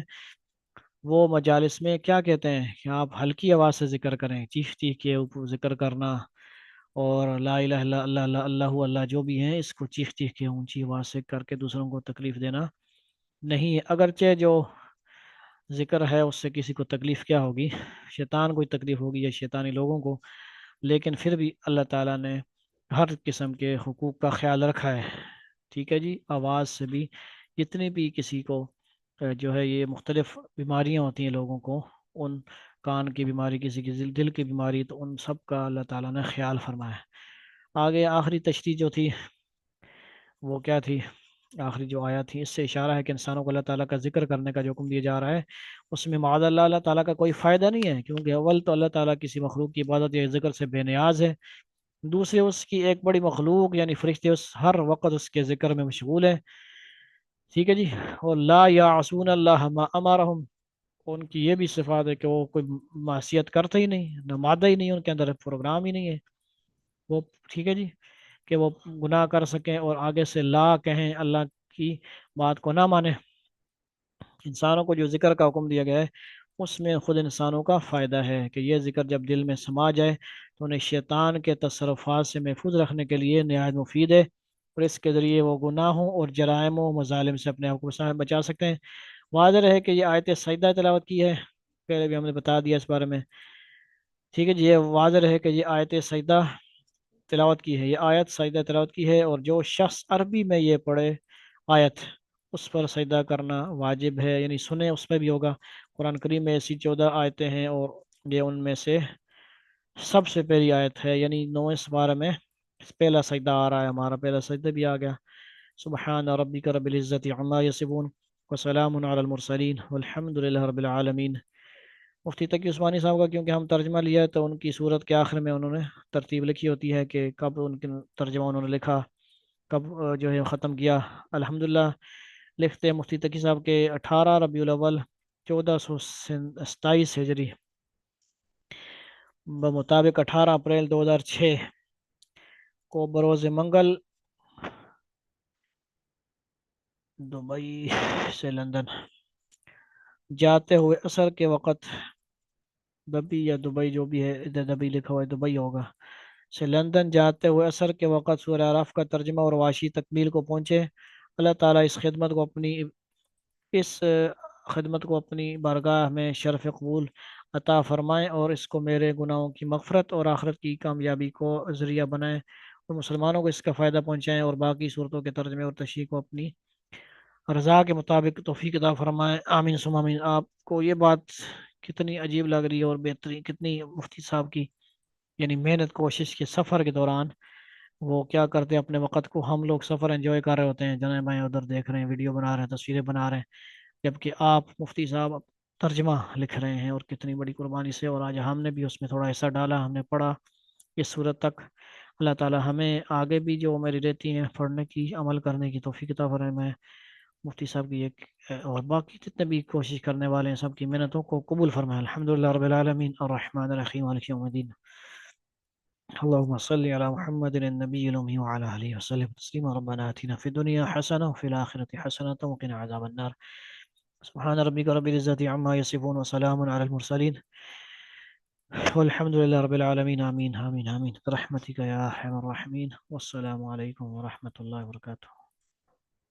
وہ مجالس میں کیا کہتے ہیں کہ آپ ہلکی آواز سے ذکر کریں، چیخ چیخ کے اوپر ذکر کرنا، اور لا الہ الا اللہ، اللہ اللہ اللہ جو بھی ہیں اس کو چیخ چیخ کے اونچی آواز سے کر کے دوسروں کو تکلیف دینا نہیں ہے۔ اگرچہ جو ذکر ہے اس سے کسی کو تکلیف کیا ہوگی، شیطان کو تکلیف ہوگی یا شیطانی لوگوں کو، لیکن پھر بھی اللہ تعالیٰ نے ہر قسم کے حقوق کا خیال رکھا ہے، ٹھیک ہے جی۔ آواز سے بھی جتنی بھی کسی کو جو ہے یہ مختلف بیماریاں ہوتی ہیں لوگوں کو، ان کان کی بیماری، کسی کی دل کی بیماری، تو ان سب کا اللہ تعالیٰ نے خیال فرمایا ہے۔ آگے آخری تشریح جو تھی وہ کیا تھی، آخری جو آیا تھی، اس سے اشارہ ہے کہ انسانوں کو اللہ تعالیٰ کا ذکر کرنے کا جو حکم دیا جا رہا ہے اس میں معاذ اللہ اللہ تعالیٰ کا کوئی فائدہ نہیں ہے، کیونکہ اول تو اللہ تعالیٰ کسی مخلوق کی عبادت یا ذکر سے بے نیاز ہے، دوسرے اس کی ایک بڑی مخلوق یعنی فرشتے اس ہر وقت اس کے ذکر میں مشغول ہیں، ٹھیک ہے جی۔ اور لا یعصون اللہ ما امرہم، ان کی یہ بھی صفات ہے کہ وہ کوئی معصیت کرتے ہی نہیں، نہ مادہ ہی نہیں ان کے اندر، پروگرام ہی نہیں ہے وہ، ٹھیک ہے جی، کہ وہ گناہ کر سکیں اور آگے سے لا کہیں، اللہ کی بات کو نہ مانیں۔ انسانوں کو جو ذکر کا حکم دیا گیا ہے اس میں خود انسانوں کا فائدہ ہے کہ یہ ذکر جب دل میں سما جائے تو انہیں شیطان کے تصرفات سے محفوظ رکھنے کے لیے نہایت مفید ہے، اور اس کے ذریعے وہ گناہوں اور جرائم و مظالم سے اپنے آپ کو بچا سکتے ہیں۔ واضح ہے کہ یہ آیت سجدہ تلاوت کی ہے، پہلے بھی ہم نے بتا دیا اس بارے میں، ٹھیک ہے جی۔ یہ واضح ہے کہ یہ آیت سجدہ تلاوت کی ہے، یہ آیت سجدہ تلاوت کی ہے، اور جو شخص عربی میں یہ پڑھے آیت اس پر سجدہ کرنا واجب ہے، یعنی سنے اس پہ بھی ہوگا۔ قرآن کریم میں ایسی 14 آیتیں ہیں اور یہ ان میں سے سب سے پہلی آیت ہے، یعنی 9 سپارہ میں پہلا سجدہ آ رہا ہے، ہمارا پہلا سجدہ بھی آ گیا۔ سبحان ربک رب العزت عما یصفون وسلام علی المرسلین والحمد للہ رب العالمین۔ مفتی تقی عثمانی صاحب کا کیونکہ ہم ترجمہ لیا ہے تو ان کی صورت کے آخر میں انہوں نے ترتیب لکھی ہوتی ہے کہ کب ان کے ترجمہ انہوں نے لکھا، کب جو ہے ختم کیا۔ الحمدللہ لکھتے ہیں مفتی تقی صاحب کے 18 ربیع الاول 1427 ہجری بمطابق 18 اپریل 2006 کو بروز منگل دبئی سے لندن جاتے ہوئے عصر کے وقت، دبی یا دبئی جو بھی ہے، ادھر دبئی لکھا ہوا ہے، دبئی ہوگا، سے لندن جاتے ہوئے عصر کے وقت سورہ اعراف کا ترجمہ اور واشی تکمیل کو پہنچے۔ اللہ تعالیٰ اس خدمت کو اپنی بارگاہ میں شرف قبول عطا فرمائیں اور اس کو میرے گناہوں کی مغفرت اور آخرت کی کامیابی کو ذریعہ بنائیں، اور مسلمانوں کو اس کا فائدہ پہنچائیں، اور باقی صورتوں کے ترجمے اور تشریح کو اپنی رضا کے مطابق توفیق عطا فرمائیں، آمین ثم آمین۔ آپ کو یہ بات کتنی عجیب لگ رہی ہے اور بہترین کتنی مفتی صاحب کی یعنی محنت کوشش کے سفر کے دوران وہ کیا کرتے ہیں، اپنے وقت کو، ہم لوگ سفر انجوائے کر رہے ہوتے ہیں، جناب میں ادھر دیکھ رہے ہیں، ویڈیو بنا رہے ہیں، تصویریں بنا رہے ہیں، جبکہ آپ مفتی صاحب ترجمہ لکھ رہے ہیں، اور کتنی بڑی قربانی سے، اور آج ہم نے بھی اس میں تھوڑا حصہ ڈالا، ہم نے پڑھا اس صورت تک۔ اللہ تعالی ہمیں آگے بھی جو میری رہتی ہیں پڑھنے کی، عمل کرنے کی توفیق عطا فرمائے۔ میں مفتی صاحب کی ایک اور باقی جتنے بھی کوشش کرنے والے ہیں سب کی محنتوں کو قبول فرمائے۔ الحمدللہ رب العالمین الرحمن الرحیم مالک یوم الدین۔ اللهم صل على محمد النبي الأمي وعلى آله وسلم تسليما، ربنا آتنا في الدنيا حسنة وفي الآخرة حسنة وقنا عذاب النار، سبحان ربك رب العزة عما يصفون وسلام على المرسلين والحمد لله رب العالمين، آمين آمين آمين برحمتك يا أرحم الراحمين، والسلام عليكم ورحمة الله وبركاته۔